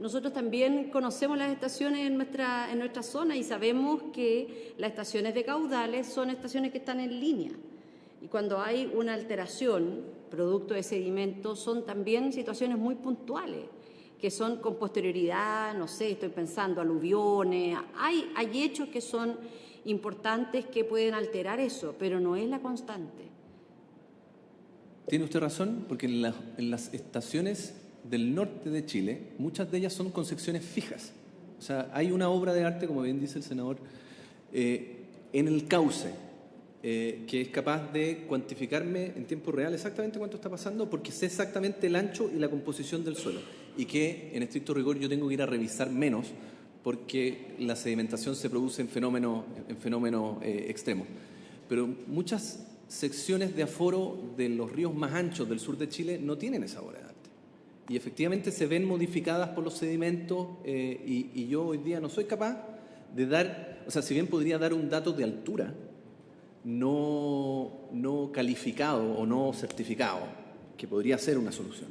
Nosotros también conocemos las estaciones en nuestra zona y sabemos que las estaciones de caudales son estaciones que están en línea. Y cuando hay una alteración producto de sedimentos, son también situaciones muy puntuales, que son con posterioridad, no sé, estoy pensando aluviones, hay hechos que son importantes que pueden alterar eso, pero no es la constante. Tiene usted razón, porque en las estaciones del norte de Chile, muchas de ellas son concepciones fijas. O sea, hay una obra de arte, como bien dice el senador, en el cauce, que es capaz de cuantificarme en tiempo real exactamente cuánto está pasando, porque sé exactamente el ancho y la composición del suelo, y que en estricto rigor yo tengo que ir a revisar menos, porque la sedimentación se produce en fenómenos extremos. Pero muchas secciones de aforo de los ríos más anchos del sur de Chile no tienen esa obra de arte. Y efectivamente se ven modificadas por los sedimentos y yo hoy día no soy capaz de dar, o sea, si bien podría dar un dato de altura, no calificado o no certificado, que podría ser una solución.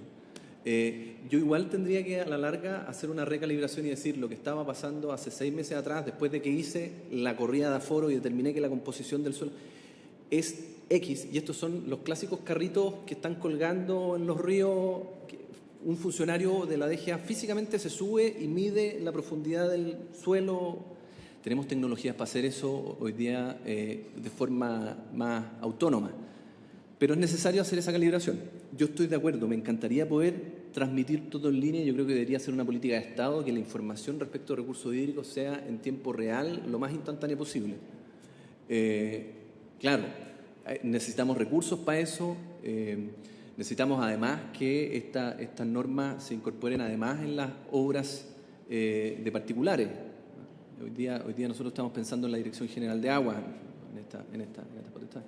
Yo igual tendría que a la larga hacer una recalibración y decir lo que estaba pasando hace 6 meses atrás, después de que hice la corrida de aforo y determiné que la composición del suelo es X, y estos son los clásicos carritos que están colgando en los ríos. Un funcionario de la DGA físicamente se sube y mide la profundidad del suelo. Tenemos tecnologías para hacer eso hoy día de forma más autónoma, pero es necesario hacer esa calibración. Yo estoy de acuerdo, me encantaría poder transmitir todo en línea. Yo creo que debería ser una política de Estado que la información respecto a recursos hídricos sea en tiempo real, lo más instantáneo posible. Claro, necesitamos recursos para eso. Necesitamos además que estas normas se incorporen además en las obras de particulares. Hoy día nosotros estamos pensando en la Dirección General de Agua, en esta potestad.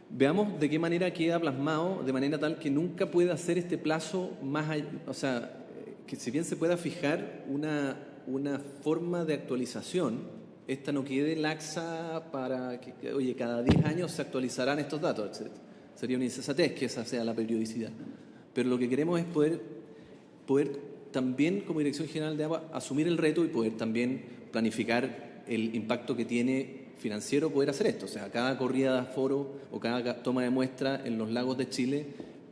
Veamos de qué manera queda plasmado, de manera tal que nunca pueda hacer este plazo más allá, o sea, que si bien se pueda fijar una forma de actualización, esta no quede laxa para que oye, cada 10 años se actualizarán estos datos, etc. Sería una insensatez que esa sea la periodicidad. Pero lo que queremos es poder también, como Dirección General de Agua, asumir el reto y poder también planificar el impacto que tiene financiero poder hacer esto. O sea, cada corrida de aforo o cada toma de muestra en los lagos de Chile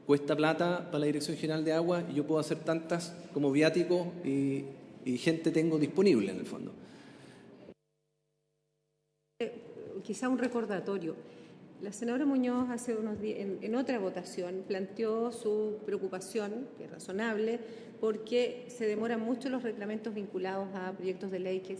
cuesta plata para la Dirección General de Agua y yo puedo hacer tantas como viáticos y gente tengo disponible en el fondo. Quizá un recordatorio. La senadora Muñoz hace unos días, en otra votación, planteó su preocupación, que es razonable, porque se demoran mucho los reglamentos vinculados a proyectos de ley que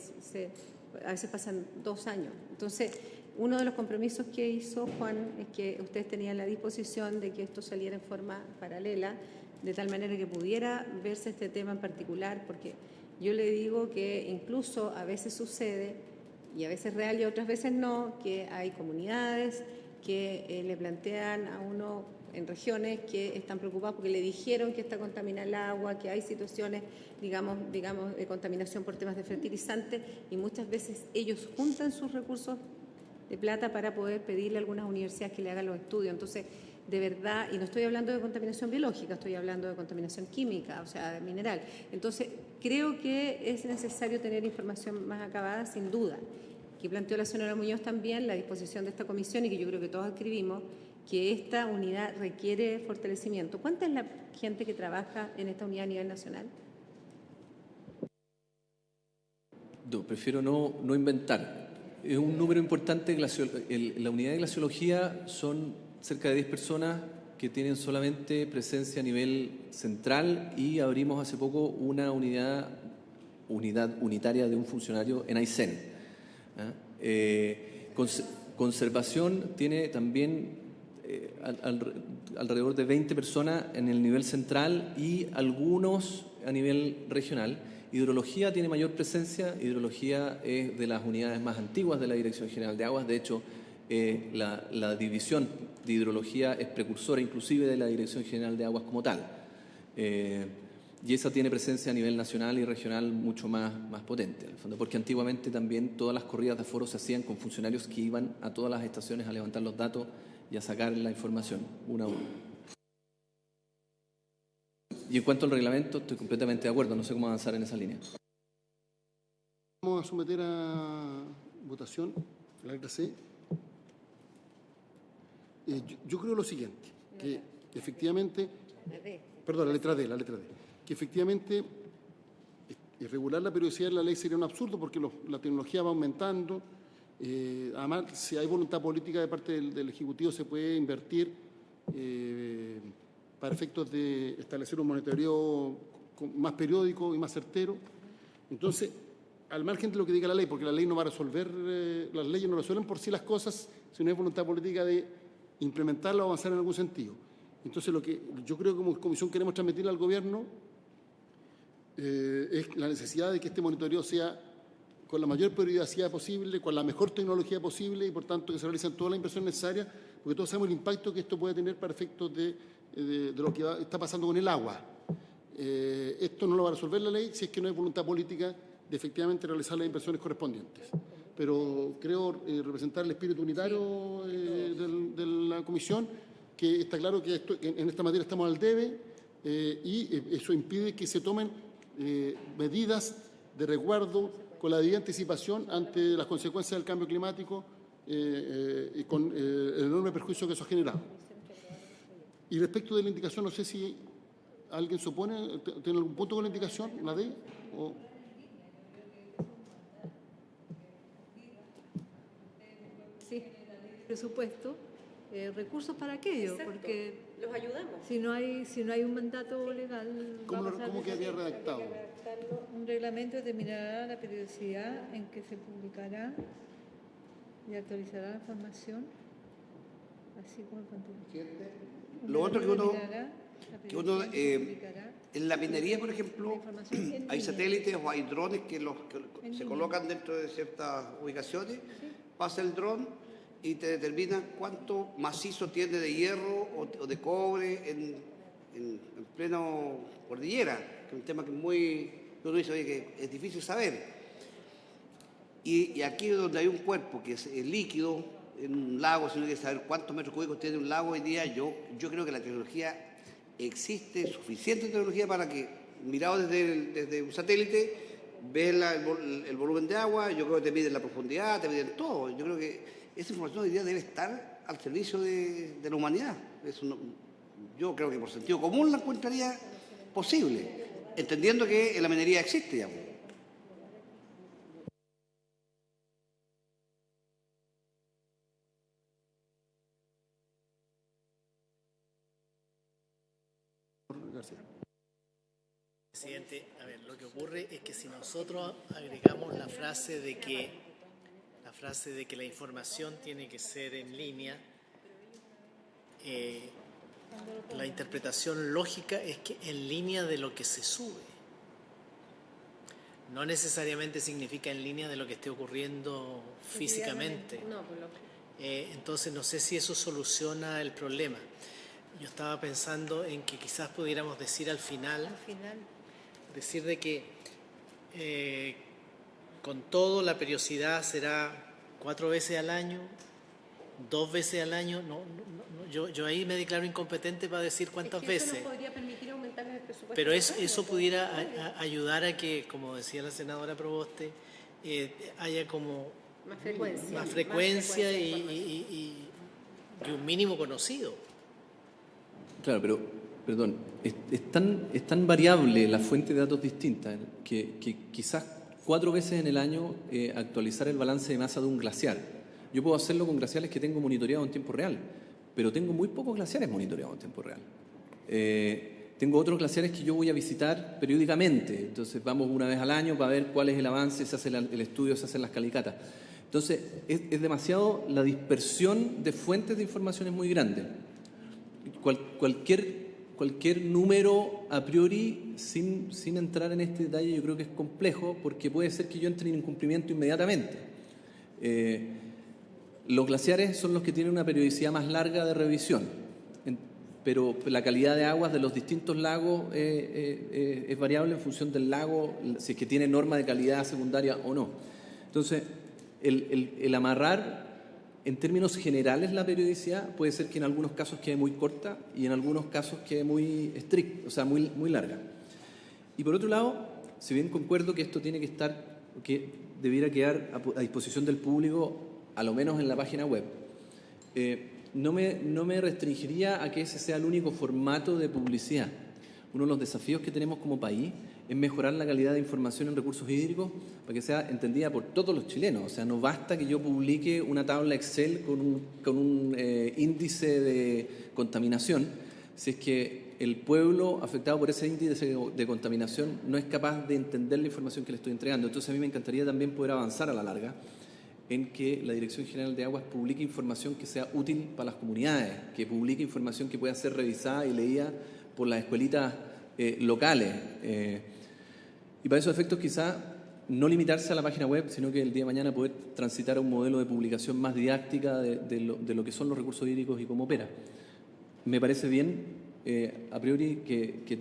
a veces pasan 2 años. Entonces, uno de los compromisos que hizo Juan es que ustedes tenían la disposición de que esto saliera en forma paralela, de tal manera que pudiera verse este tema en particular, porque yo le digo que incluso a veces sucede, y a veces es real y otras veces no, que hay comunidades que le plantean a uno en regiones que están preocupados porque le dijeron que está contaminada el agua, que hay situaciones, digamos, de contaminación por temas de fertilizantes, y muchas veces ellos juntan sus recursos de plata para poder pedirle a algunas universidades que le hagan los estudios. Entonces, de verdad, y no estoy hablando de contaminación biológica, estoy hablando de contaminación química, o sea, mineral. Entonces, creo que es necesario tener información más acabada, sin duda. Que planteó la señora Muñoz también, la disposición de esta comisión, y que yo creo que todos escribimos, que esta unidad requiere fortalecimiento. ¿Cuánta es la gente que trabaja en esta unidad a nivel nacional? No, prefiero no inventar. Es un número importante. La unidad de glaciología son cerca de 10 personas que tienen solamente presencia a nivel central, y abrimos hace poco una unidad unitaria de un funcionario en Aysén. Conservación tiene también alrededor de 20 personas en el nivel central y algunos a nivel regional. Hidrología tiene mayor presencia. Hidrología es de las unidades más antiguas de la Dirección General de Aguas. De hecho, la división de hidrología es precursora inclusive de la Dirección General de Aguas como tal. Y esa tiene presencia a nivel nacional y regional mucho más potente, en el fondo, porque antiguamente también todas las corridas de aforo se hacían con funcionarios que iban a todas las estaciones a levantar los datos y a sacar la información una a una. Y en cuanto al reglamento, estoy completamente de acuerdo, no sé cómo avanzar en esa línea. Vamos a someter a votación la letra C. Yo creo lo siguiente, que efectivamente... Perdón, la letra D. Que efectivamente regular la periodicidad de la ley sería un absurdo, porque la tecnología va aumentando. Además, si hay voluntad política de parte del Ejecutivo, se puede invertir para efectos de establecer un monitoreo más periódico y más certero. Entonces, al margen de lo que diga la ley, porque la ley no va a resolver, las leyes no resuelven por sí las cosas si no hay voluntad política de implementarla o avanzar en algún sentido. Entonces, lo que yo creo que como comisión queremos transmitirle al Gobierno es la necesidad de que este monitoreo sea con la mayor periodicidad posible, con la mejor tecnología posible, y por tanto que se realicen todas las inversiones necesarias, porque todos sabemos el impacto que esto puede tener para efectos de lo que está pasando con el agua. Esto no lo va a resolver la ley si es que no hay voluntad política de efectivamente realizar las inversiones correspondientes. Pero creo representar el espíritu unitario de la comisión, que está claro que en esta materia estamos al debe, y eso impide que se tomen medidas de resguardo con la debida anticipación ante las consecuencias del cambio climático y con el enorme perjuicio que eso ha generado. Y respecto de la indicación, no sé si alguien se opone, ¿tiene algún punto con la indicación, la D? Sí, presupuesto. Recursos para aquello. Exacto. Porque los ayudamos. Si no hay un mandato legal, ¿Cómo quedaría redactado? Un reglamento determinará la periodicidad en que se publicará y actualizará la información, así como el contenido. Lo otro que uno en la minería, por ejemplo, hay satélites o hay drones que se colocan dentro de ciertas ubicaciones, pasa el dron y te determina cuánto macizo tiene de hierro o de cobre en pleno cordillera, que es un tema que uno dice, oye, que es difícil saber. Y aquí donde hay un cuerpo que es líquido, en un lago, si uno quiere saber cuántos metros cúbicos tiene un lago hoy día, yo creo que la tecnología existe, suficiente tecnología para que, mirado desde un satélite, ves el volumen de agua, yo creo que te miden la profundidad, te miden todo. Yo creo que esa información hoy día debe estar al servicio de la humanidad. Yo creo que por sentido común la encontraría posible, entendiendo que la minería existe, digamos. Presidente, a ver, lo que ocurre es que si nosotros agregamos la frase de que la información tiene que ser en línea, la interpretación lógica es que en línea de lo que se sube. No necesariamente significa en línea de lo que esté ocurriendo físicamente. Entonces no sé si eso soluciona el problema. yo estaba pensando en que quizás pudiéramos decir al final, decir de que con todo la periodicidad será 4 veces al año, 2 veces al año. Yo ahí me declaro incompetente para decir cuántas veces. Eso nos podría permitir aumentar el presupuesto. Pero eso pudiera ayudar a que, como decía la senadora Proboste, haya como más frecuencia y un mínimo conocido. Claro, pero, perdón, es tan variable la fuente de datos distinta que quizás 4 veces en el año actualizar el balance de masa de un glaciar. Yo puedo hacerlo con glaciares que tengo monitoreados en tiempo real, pero tengo muy pocos glaciares monitoreados en tiempo real. Tengo otros glaciares que yo voy a visitar periódicamente, entonces vamos una vez al año para ver cuál es el avance, se hace el estudio, se hacen las calicatas. Entonces, es demasiado, la dispersión de fuentes de información es muy grande. Cualquier número a priori, sin entrar en este detalle, yo creo que es complejo, porque puede ser que yo entre en incumplimiento inmediatamente. Los glaciares son los que tienen una periodicidad más larga de revisión, pero la calidad de aguas de los distintos lagos es variable en función del lago, si es que tiene norma de calidad secundaria o no. Entonces, el amarrar en términos generales la periodicidad puede ser que en algunos casos quede muy corta y en algunos casos quede muy estricta, o sea, muy larga. Y por otro lado, si bien concuerdo que esto tiene que estar, que debiera quedar a disposición del público, a lo menos en la página web, no me restringiría a que ese sea el único formato de publicidad. Uno de los desafíos que tenemos como país es mejorar la calidad de información en recursos hídricos para que sea entendida por todos los chilenos. O sea, no basta que yo publique una tabla Excel con un índice de contaminación, si es que el pueblo afectado por ese índice de contaminación no es capaz de entender la información que le estoy entregando. Entonces a mí me encantaría también poder avanzar a la larga en que la Dirección General de Aguas publique información que sea útil para las comunidades, que publique información que pueda ser revisada y leída por las escuelitas locales. Y para esos efectos quizás no limitarse a la página web, sino que el día de mañana poder transitar a un modelo de publicación más didáctica de lo que son los recursos hídricos y cómo opera. Me parece bien, a priori, que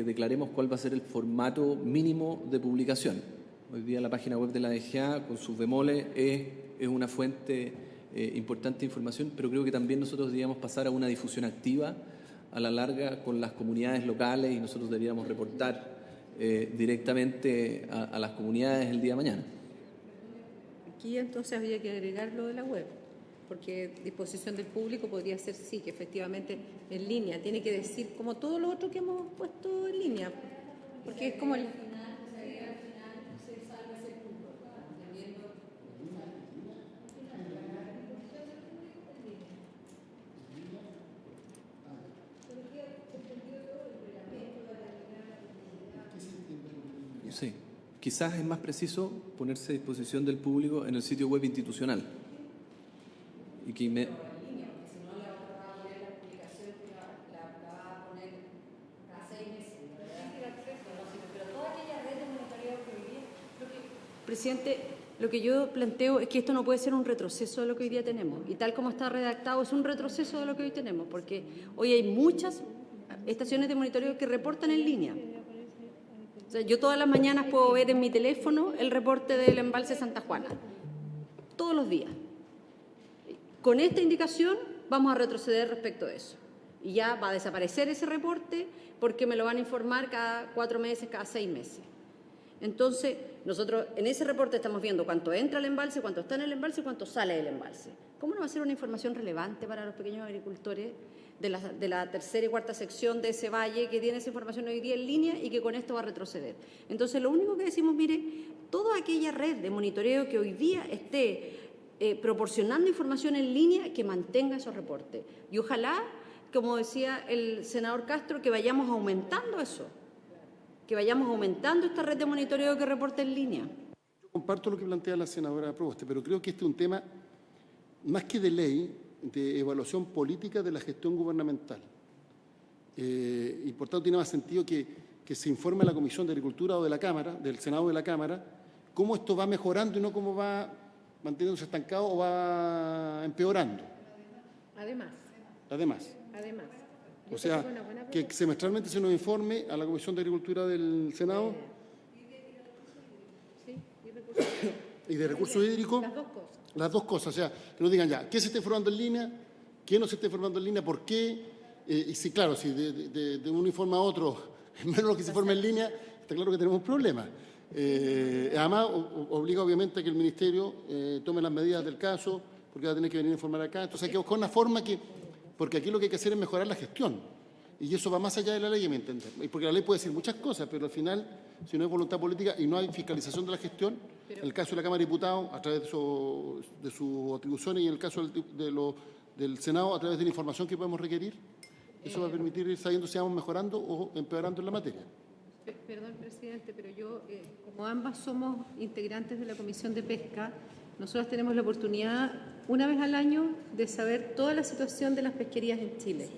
declaremos cuál va a ser el formato mínimo de publicación. Hoy día la página web de la DGA, con sus bemoles, es una fuente importante de información, pero creo que también nosotros deberíamos pasar a una difusión activa a la larga con las comunidades locales y nosotros deberíamos reportar directamente a las comunidades el día de mañana. Aquí entonces habría que agregar lo de la web, porque disposición del público podría ser sí, que efectivamente en línea, tiene que decir como todo lo otro que hemos puesto en línea, porque es como el... Sí, quizás es más preciso ponerse a disposición del público en el sitio web institucional. Y que Presidente, lo que yo planteo es que esto no puede ser un retroceso de lo que hoy día tenemos. Y tal como está redactado, es un retroceso de lo que hoy tenemos, porque hoy hay muchas estaciones de monitoreo que reportan en línea. O sea, yo todas las mañanas puedo ver en mi teléfono el reporte del embalse Santa Juana. Todos los días. Con esta indicación vamos a retroceder respecto a eso. Y ya va a desaparecer ese reporte porque me lo van a informar cada 4 meses, cada 6 meses. Entonces, nosotros en ese reporte estamos viendo cuánto entra al embalse, cuánto está en el embalse y cuánto sale del embalse. ¿Cómo no va a ser una información relevante para los pequeños agricultores de la tercera y cuarta sección de ese valle que tiene esa información hoy día en línea y que con esto va a retroceder? Entonces, lo único que decimos, mire, toda aquella red de monitoreo que hoy día esté proporcionando información en línea, que mantenga esos reportes. Y ojalá, como decía el senador Castro, que vayamos aumentando eso, que vayamos aumentando esta red de monitoreo que reporte en línea. Yo comparto lo que plantea la senadora Proboste, pero creo que este es un tema más que de ley, de evaluación política de la gestión gubernamental. Y por tanto tiene más sentido que se informe a la Comisión de Agricultura o de la Cámara, del Senado de la Cámara, cómo esto va mejorando y no cómo va manteniéndose estancado o va empeorando. Además. O sea, que semestralmente se nos informe a la Comisión de Agricultura del Senado y de recursos hídricos. Las dos cosas. O sea, que nos digan ya, ¿qué se está informando en línea? ¿Qué no se está informando en línea? ¿Por qué? Y si, claro, si de un informe a otro es menos lo que se informa en línea, está claro que tenemos un problema. Además, obliga obviamente a que el Ministerio tome las medidas del caso, porque va a tener que venir a informar acá. Entonces hay que buscar una forma porque aquí lo que hay que hacer es mejorar la gestión. Y eso va más allá de la ley, a mi entender. Porque la ley puede decir muchas cosas, pero al final, si no hay voluntad política y no hay fiscalización de la gestión, en el caso de la Cámara de Diputados, a través de sus atribuciones, y en el caso del Senado, a través de la información que podemos requerir, eso va a permitir ir sabiendo si vamos mejorando o empeorando en la materia. Perdón, presidente, pero yo, como ambas somos integrantes de la Comisión de Pesca, nosotros tenemos la oportunidad, una vez al año, de saber toda la situación de las pesquerías en Chile.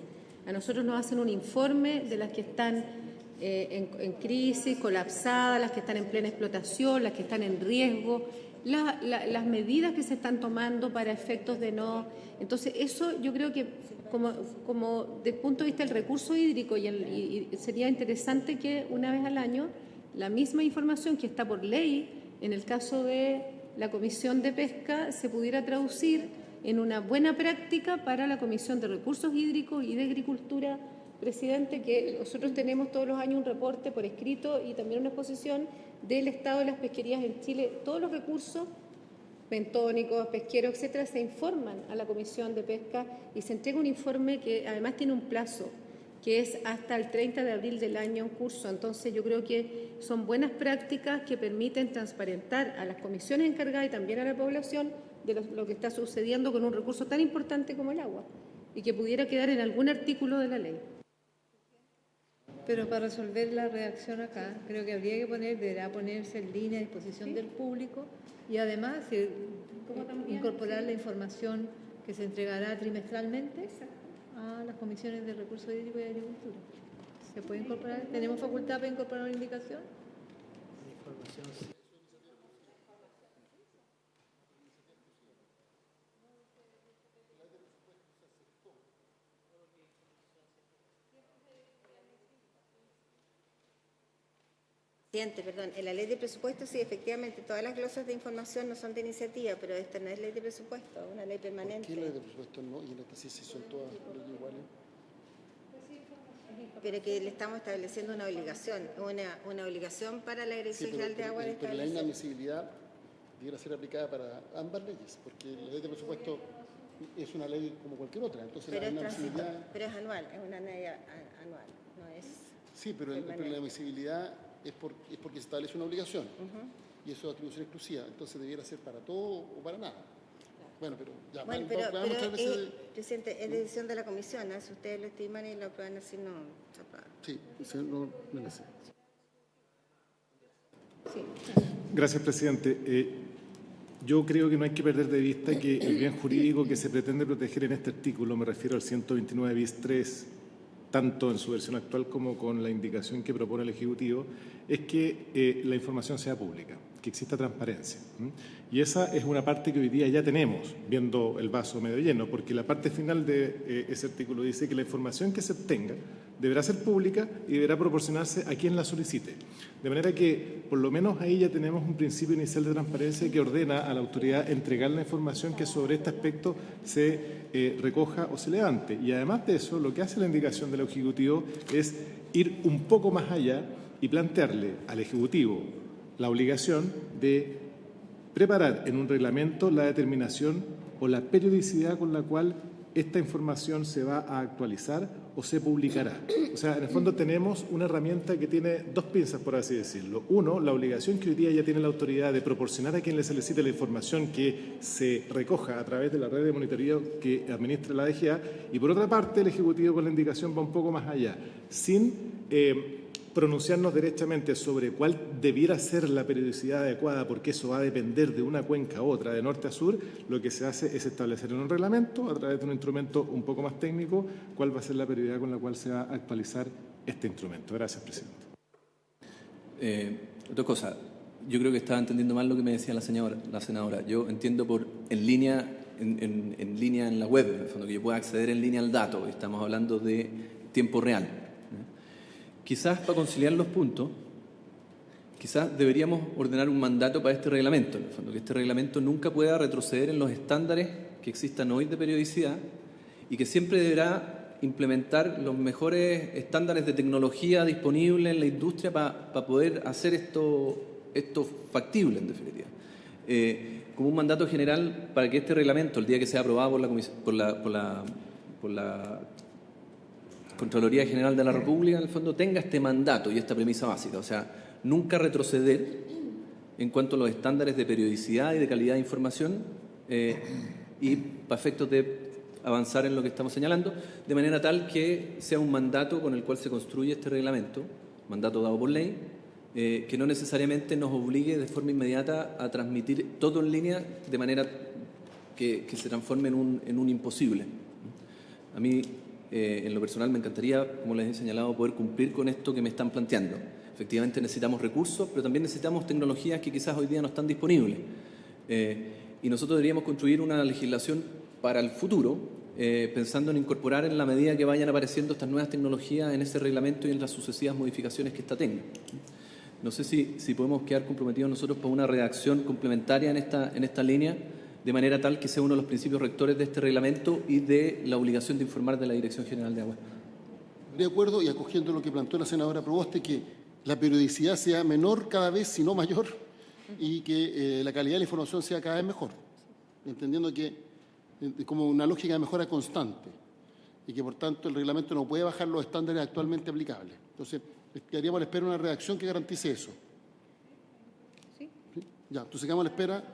A nosotros nos hacen un informe de las que están en crisis, colapsadas, las que están en plena explotación, las que están en riesgo, las medidas que se están tomando para efectos de no... Entonces, eso yo creo que como desde el punto de vista del recurso hídrico, y sería interesante que una vez al año la misma información que está por ley, en el caso de la Comisión de Pesca, se pudiera traducir en una buena práctica para la Comisión de Recursos Hídricos y de Agricultura, presidente, que nosotros tenemos todos los años un reporte por escrito y también una exposición del estado de las pesquerías en Chile. Todos los recursos bentónicos, pesqueros, etcétera, se informan a la Comisión de Pesca y se entrega un informe que además tiene un plazo, que es hasta el 30 de abril del año en curso. Entonces, yo creo que son buenas prácticas que permiten transparentar a las comisiones encargadas y también a la población de lo que está sucediendo con un recurso tan importante como el agua y que pudiera quedar en algún artículo de la ley. Pero para resolver la redacción acá, creo que deberá ponerse en línea a disposición del público y además incorporar la información que se entregará trimestralmente a las comisiones de recursos hídricos y agricultura. ¿Se puede incorporar? ¿Tenemos facultad para incorporar una indicación? Perdón, en la ley de presupuesto sí, efectivamente, todas las glosas de información no son de iniciativa, pero esta no es ley de presupuesto, es una ley permanente. ¿Por qué ley de presupuesto no? Y en esta sí son todas iguales. Pero que le estamos estableciendo una obligación, una obligación para la Dirección General de Agua de establecer. Pero la inadmisibilidad debiera ser aplicada para ambas leyes, porque la ley de presupuesto es una ley como cualquier otra. Entonces, pero, la inadmisibilidad... pero es anual, es una ley anual, no es... Sí, pero la inadmisibilidad es porque se establece una obligación, y eso es atribución exclusiva, entonces debiera ser para todo o para nada. Bueno, pero ya, bueno, pero presidente, es decisión de la comisión, ¿no? Si ustedes lo estiman y lo aprueban así, no se aprueba. Sí, no merece. Sí. Gracias, presidente. Yo creo que no hay que perder de vista que el bien jurídico que se pretende proteger en este artículo, me refiero al 129 bis 3, tanto en su versión actual como con la indicación que propone el Ejecutivo, es que la información sea pública, que exista transparencia. Y esa es una parte que hoy día ya tenemos, viendo el vaso medio lleno, porque la parte final de ese artículo dice que la información que se obtenga deberá ser pública y deberá proporcionarse a quien la solicite. De manera que, por lo menos ahí ya tenemos un principio inicial de transparencia que ordena a la autoridad entregar la información que sobre este aspecto se recoja o se levante. Y además de eso, lo que hace la indicación del Ejecutivo es ir un poco más allá y plantearle al Ejecutivo la obligación de preparar en un reglamento la determinación o la periodicidad con la cual esta información se va a actualizar o se publicará. O sea, en el fondo tenemos una herramienta que tiene dos pinzas, por así decirlo. Uno, la obligación que hoy día ya tiene la autoridad de proporcionar a quien le solicite la información que se recoja a través de la red de monitoreo que administra la DGA. Y por otra parte, el Ejecutivo con la indicación va un poco más allá, sin pronunciarnos derechamente sobre cuál debiera ser la periodicidad adecuada, porque eso va a depender de una cuenca a otra, de norte a sur. Lo que se hace es establecer en un reglamento, a través de un instrumento un poco más técnico, cuál va a ser la periodicidad con la cual se va a actualizar este instrumento. Gracias, presidente. Otra cosa, yo creo que estaba entendiendo mal lo que me decía la senadora. Yo entiendo por en línea en la web, en el fondo, que yo pueda acceder en línea al dato. Estamos hablando de tiempo real. Quizás para conciliar los puntos, quizás deberíamos ordenar un mandato para este reglamento, en el fondo, que este reglamento nunca pueda retroceder en los estándares que existan hoy de periodicidad y que siempre deberá implementar los mejores estándares de tecnología disponibles en la industria para poder hacer esto factible, en definitiva. Como un mandato general para que este reglamento, el día que sea aprobado por la Contraloría General de la República, en el fondo, tenga este mandato y esta premisa básica, o sea, nunca retroceder en cuanto a los estándares de periodicidad y de calidad de información y para efectos de avanzar en lo que estamos señalando, de manera tal que sea un mandato con el cual se construye este reglamento, mandato dado por ley, que no necesariamente nos obligue de forma inmediata a transmitir todo en línea de manera que se transforme en un imposible. A mí, en lo personal, me encantaría, como les he señalado, poder cumplir con esto que me están planteando. Efectivamente necesitamos recursos, pero también necesitamos tecnologías que quizás hoy día no están disponibles. Y nosotros deberíamos construir una legislación para el futuro, pensando en incorporar en la medida que vayan apareciendo estas nuevas tecnologías en ese reglamento y en las sucesivas modificaciones que ésta tenga. No sé si podemos quedar comprometidos nosotros para una redacción complementaria en esta línea, de manera tal que sea uno de los principios rectores de este reglamento y de la obligación de informar de la Dirección General de Aguas. De acuerdo, y acogiendo lo que planteó la senadora Proboste, que la periodicidad sea menor cada vez, si no mayor, y que la calidad de la información sea cada vez mejor, entendiendo que como una lógica de mejora constante y que, por tanto, el reglamento no puede bajar los estándares actualmente aplicables. Entonces, quedaríamos a la espera de una redacción que garantice eso. ¿Sí? Ya, entonces quedamos a la espera.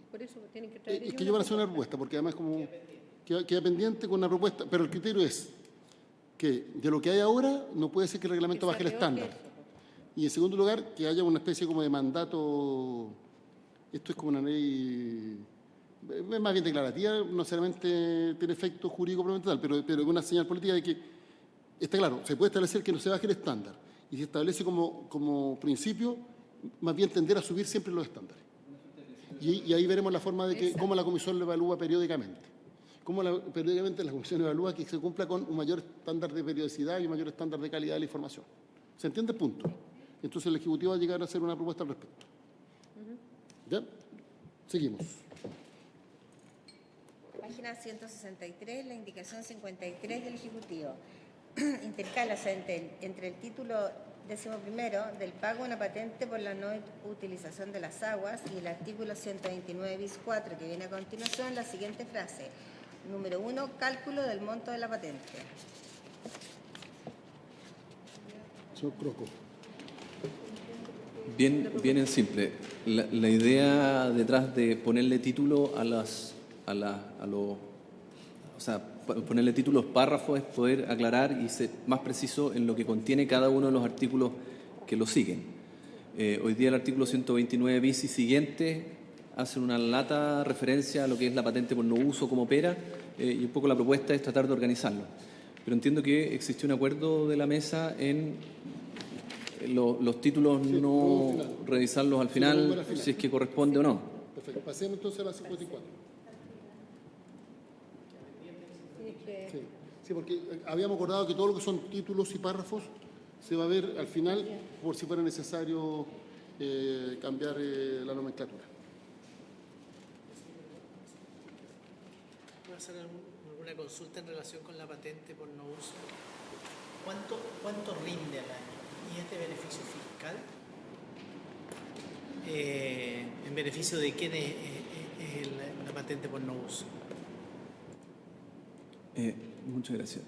Por eso tienen que traer Es que yo van a hacer una propuesta, porque además como queda pendiente con una propuesta, pero el criterio es que de lo que hay ahora no puede ser que el reglamento baje el estándar. Y en segundo lugar, que haya una especie como de mandato, esto es como una ley, es más bien declarativa, no necesariamente tiene efecto jurídico tal, pero es una señal política de que, está claro, se puede establecer que no se baje el estándar, y se establece como principio, más bien tender a subir siempre los estándares. Y ahí veremos la forma de cómo la Comisión lo evalúa periódicamente. Cómo periódicamente la Comisión evalúa que se cumpla con un mayor estándar de periodicidad y un mayor estándar de calidad de la información. ¿Se entiende el punto? Entonces el Ejecutivo va a llegar a hacer una propuesta al respecto. ¿Ya? Seguimos. Página 163, la indicación 53 del Ejecutivo. Intercálase entre el título 11 del pago de una patente por la no utilización de las aguas y el artículo 129 bis 4, que viene a continuación, la siguiente frase. Número 1, cálculo del monto de la patente. Señor Croco. Bien en simple. La idea detrás de ponerle título ponerle títulos párrafos es poder aclarar y ser más preciso en lo que contiene cada uno de los artículos que lo siguen. Hoy día el artículo 129 bis y siguiente hacen una lata referencia a lo que es la patente por no uso como opera y un poco la propuesta es tratar de organizarlo. Pero entiendo que existe un acuerdo de la mesa en los títulos no revisarlos al final, si es que corresponde o no. Perfecto. Pasemos entonces a la 54. Sí, porque habíamos acordado que todo lo que son títulos y párrafos se va a ver al final por si fuera necesario cambiar la nomenclatura. Voy a hacer alguna consulta en relación con la patente por no uso. ¿Cuánto rinde al año? ¿Y este beneficio fiscal? ¿En beneficio de quién es la patente por no uso? Muchas gracias.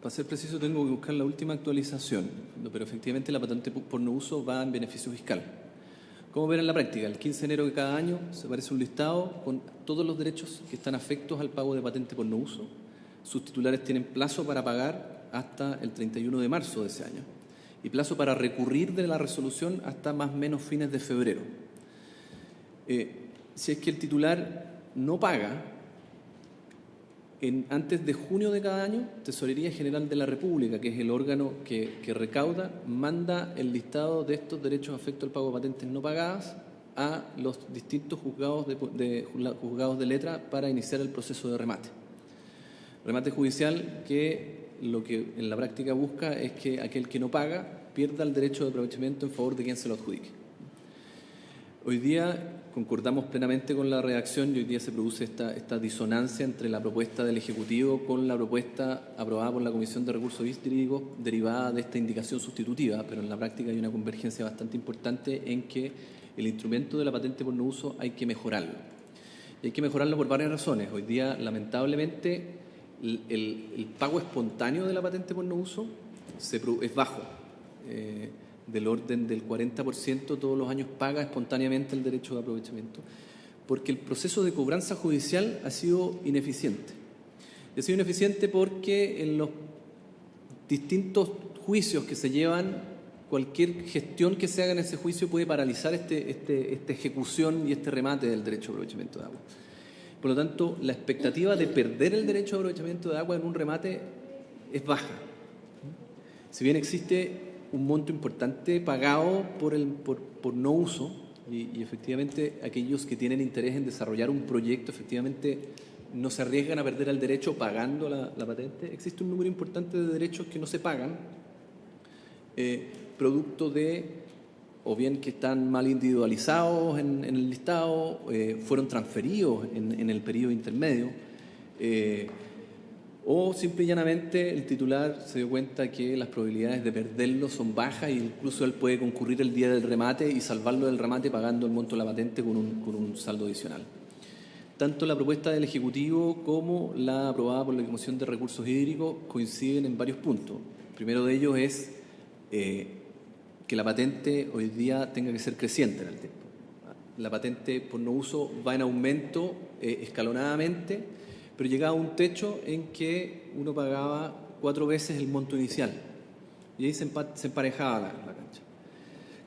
Para ser preciso, tengo que buscar la última actualización, pero efectivamente la patente por no uso va en beneficio fiscal. ¿Cómo ver en la práctica? El 15 de enero de cada año se aparece un listado con todos los derechos que están afectos al pago de patente por no uso. Sus titulares tienen plazo para pagar hasta el 31 de marzo de ese año y plazo para recurrir de la resolución hasta más o menos fines de febrero. Si es que el titular no paga, antes de junio de cada año, Tesorería General de la República, que es el órgano que recauda, manda el listado de estos derechos afectos al pago de patentes no pagadas a los distintos juzgados de letra para iniciar el proceso de remate. Remate judicial que lo que en la práctica busca es que aquel que no paga pierda el derecho de aprovechamiento en favor de quien se lo adjudique. Hoy día concordamos plenamente con la redacción y hoy día se produce esta disonancia entre la propuesta del Ejecutivo con la propuesta aprobada por la Comisión de Recursos Hídricos derivada de esta indicación sustitutiva, pero en la práctica hay una convergencia bastante importante en que el instrumento de la patente por no uso hay que mejorarlo. Y hay que mejorarlo por varias razones. Hoy día, lamentablemente, el pago espontáneo de la patente por no uso es bajo. Del orden del 40% todos los años paga espontáneamente el derecho de aprovechamiento, porque el proceso de cobranza judicial ha sido ineficiente. Ha sido ineficiente porque en los distintos juicios que se llevan, cualquier gestión que se haga en ese juicio puede paralizar esta ejecución y este remate del derecho de aprovechamiento de agua. Por lo tanto, la expectativa de perder el derecho de aprovechamiento de agua en un remate es baja. Si bien existe un monto importante pagado por no uso y efectivamente aquellos que tienen interés en desarrollar un proyecto efectivamente no se arriesgan a perder el derecho pagando la patente. Existe un número importante de derechos que no se pagan, producto de o bien que están mal individualizados en el listado, fueron transferidos en el periodo intermedio, o simple y llanamente el titular se dio cuenta que las probabilidades de perderlo son bajas e incluso él puede concurrir el día del remate y salvarlo del remate pagando el monto de la patente con un saldo adicional. Tanto la propuesta del Ejecutivo como la aprobada por la Comisión de Recursos Hídricos coinciden en varios puntos. El primero de ellos es que la patente hoy día tenga que ser creciente en el tiempo. La patente por no uso va en aumento escalonadamente, pero llegaba a un techo en que uno pagaba 4 veces el monto inicial. Y ahí se emparejaba la cancha.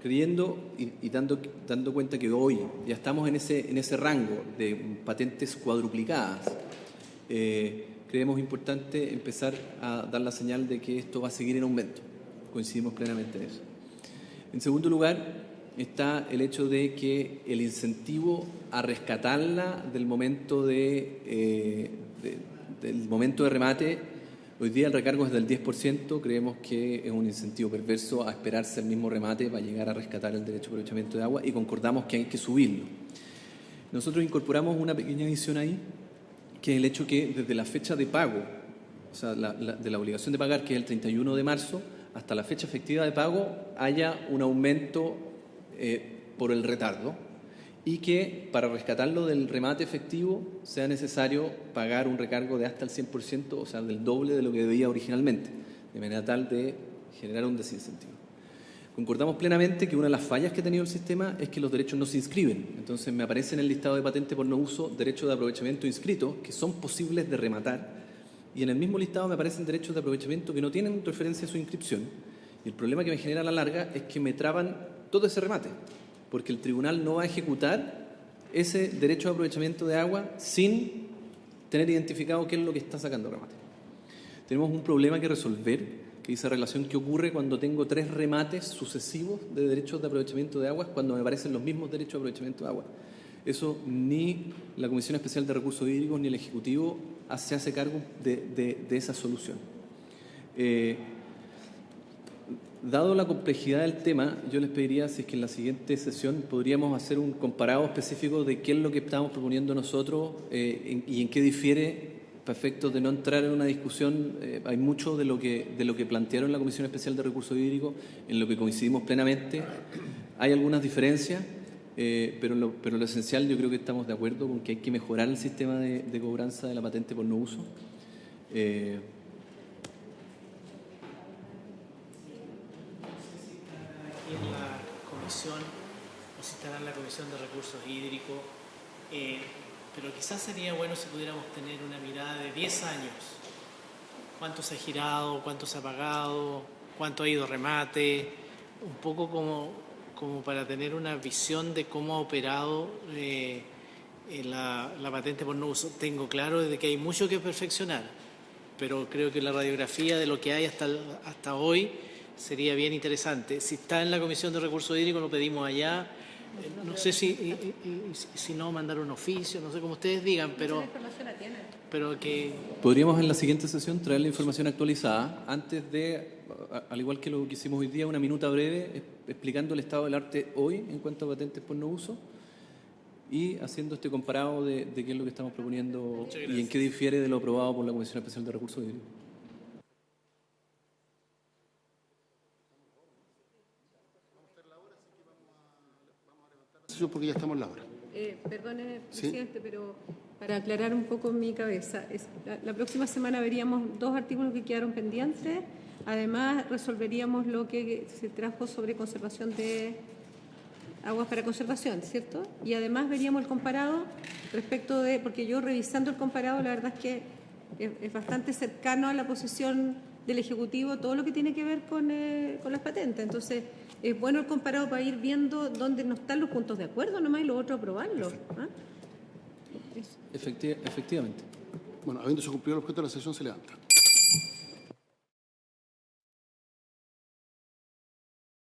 Creyendo y dando cuenta que hoy ya estamos en ese rango de patentes cuadruplicadas, creemos importante empezar a dar la señal de que esto va a seguir en aumento. Coincidimos plenamente en eso. En segundo lugar, está el hecho de que el incentivo a rescatarla del momento de remate, hoy día el recargo es del 10%, creemos que es un incentivo perverso a esperarse el mismo remate para llegar a rescatar el derecho de aprovechamiento de agua y concordamos que hay que subirlo. Nosotros incorporamos una pequeña adición ahí, que es el hecho que desde la fecha de pago, o sea, de la obligación de pagar, que es el 31 de marzo, hasta la fecha efectiva de pago haya un aumento por el retardo y que para rescatarlo del remate efectivo sea necesario pagar un recargo de hasta el 100%, o sea, del doble de lo que debía originalmente, de manera tal de generar un desincentivo. Concordamos plenamente que una de las fallas que ha tenido el sistema es que los derechos no se inscriben. Entonces me aparece en el listado de patente por no uso derechos de aprovechamiento inscritos que son posibles de rematar, y en el mismo listado me aparecen derechos de aprovechamiento que no tienen referencia a su inscripción. Y el problema que me genera a la larga es que me traban todo ese remate, porque el tribunal no va a ejecutar ese derecho de aprovechamiento de agua sin tener identificado qué es lo que está sacando remate. Tenemos un problema que resolver, que dice relación que ocurre cuando tengo 3 remates sucesivos de derechos de aprovechamiento de aguas, cuando me aparecen los mismos derechos de aprovechamiento de agua. Eso ni la Comisión Especial de Recursos Hídricos ni el Ejecutivo se hace cargo de esa solución. Dado la complejidad del tema, yo les pediría si es que en la siguiente sesión podríamos hacer un comparado específico de qué es lo que estamos proponiendo nosotros y en qué difiere, para efectos de no entrar en una discusión. Hay mucho de lo que plantearon la Comisión Especial de Recursos Hídricos en lo que coincidimos plenamente. Hay algunas diferencias, pero lo esencial yo creo que estamos de acuerdo con que hay que mejorar el sistema de cobranza de la patente por no uso. En la comisión, o si estará en la Comisión de Recursos Hídricos, pero quizás sería bueno si pudiéramos tener una mirada de 10 años. ¿Cuánto se ha girado? ¿Cuánto se ha pagado? ¿Cuánto ha ido remate? Un poco como para tener una visión de cómo ha operado la patente por no uso. Tengo claro de que hay mucho que perfeccionar, pero creo que la radiografía de lo que hay hasta hoy sería bien interesante. Si está en la Comisión de Recursos Hídricos, lo pedimos allá. no sé si no mandar un oficio, no sé cómo ustedes digan, pero que... Podríamos en la siguiente sesión traer la información actualizada antes de, al igual que lo que hicimos hoy día, una minuta breve explicando el estado del arte hoy en cuanto a patentes por no uso y haciendo este comparado de qué es lo que estamos proponiendo y en qué difiere de lo aprobado por la Comisión Especial de Recursos Hídricos. Porque ya estamos en la hora. Perdone, presidente, pero para aclarar un poco mi cabeza, la próxima semana veríamos 2 artículos que quedaron pendientes. Además, resolveríamos lo que se trajo sobre conservación de aguas para conservación, ¿cierto? Y además veríamos el comparado respecto de, porque yo revisando el comparado, la verdad es que es bastante cercano a la posición del Ejecutivo, todo lo que tiene que ver con las patentes. Entonces, es bueno el comparado para ir viendo dónde no están los puntos de acuerdo nomás y los otros aprobarlos. ¿Ah? Efectivamente. Bueno, habiéndose cumplido el objeto de la sesión, se levanta.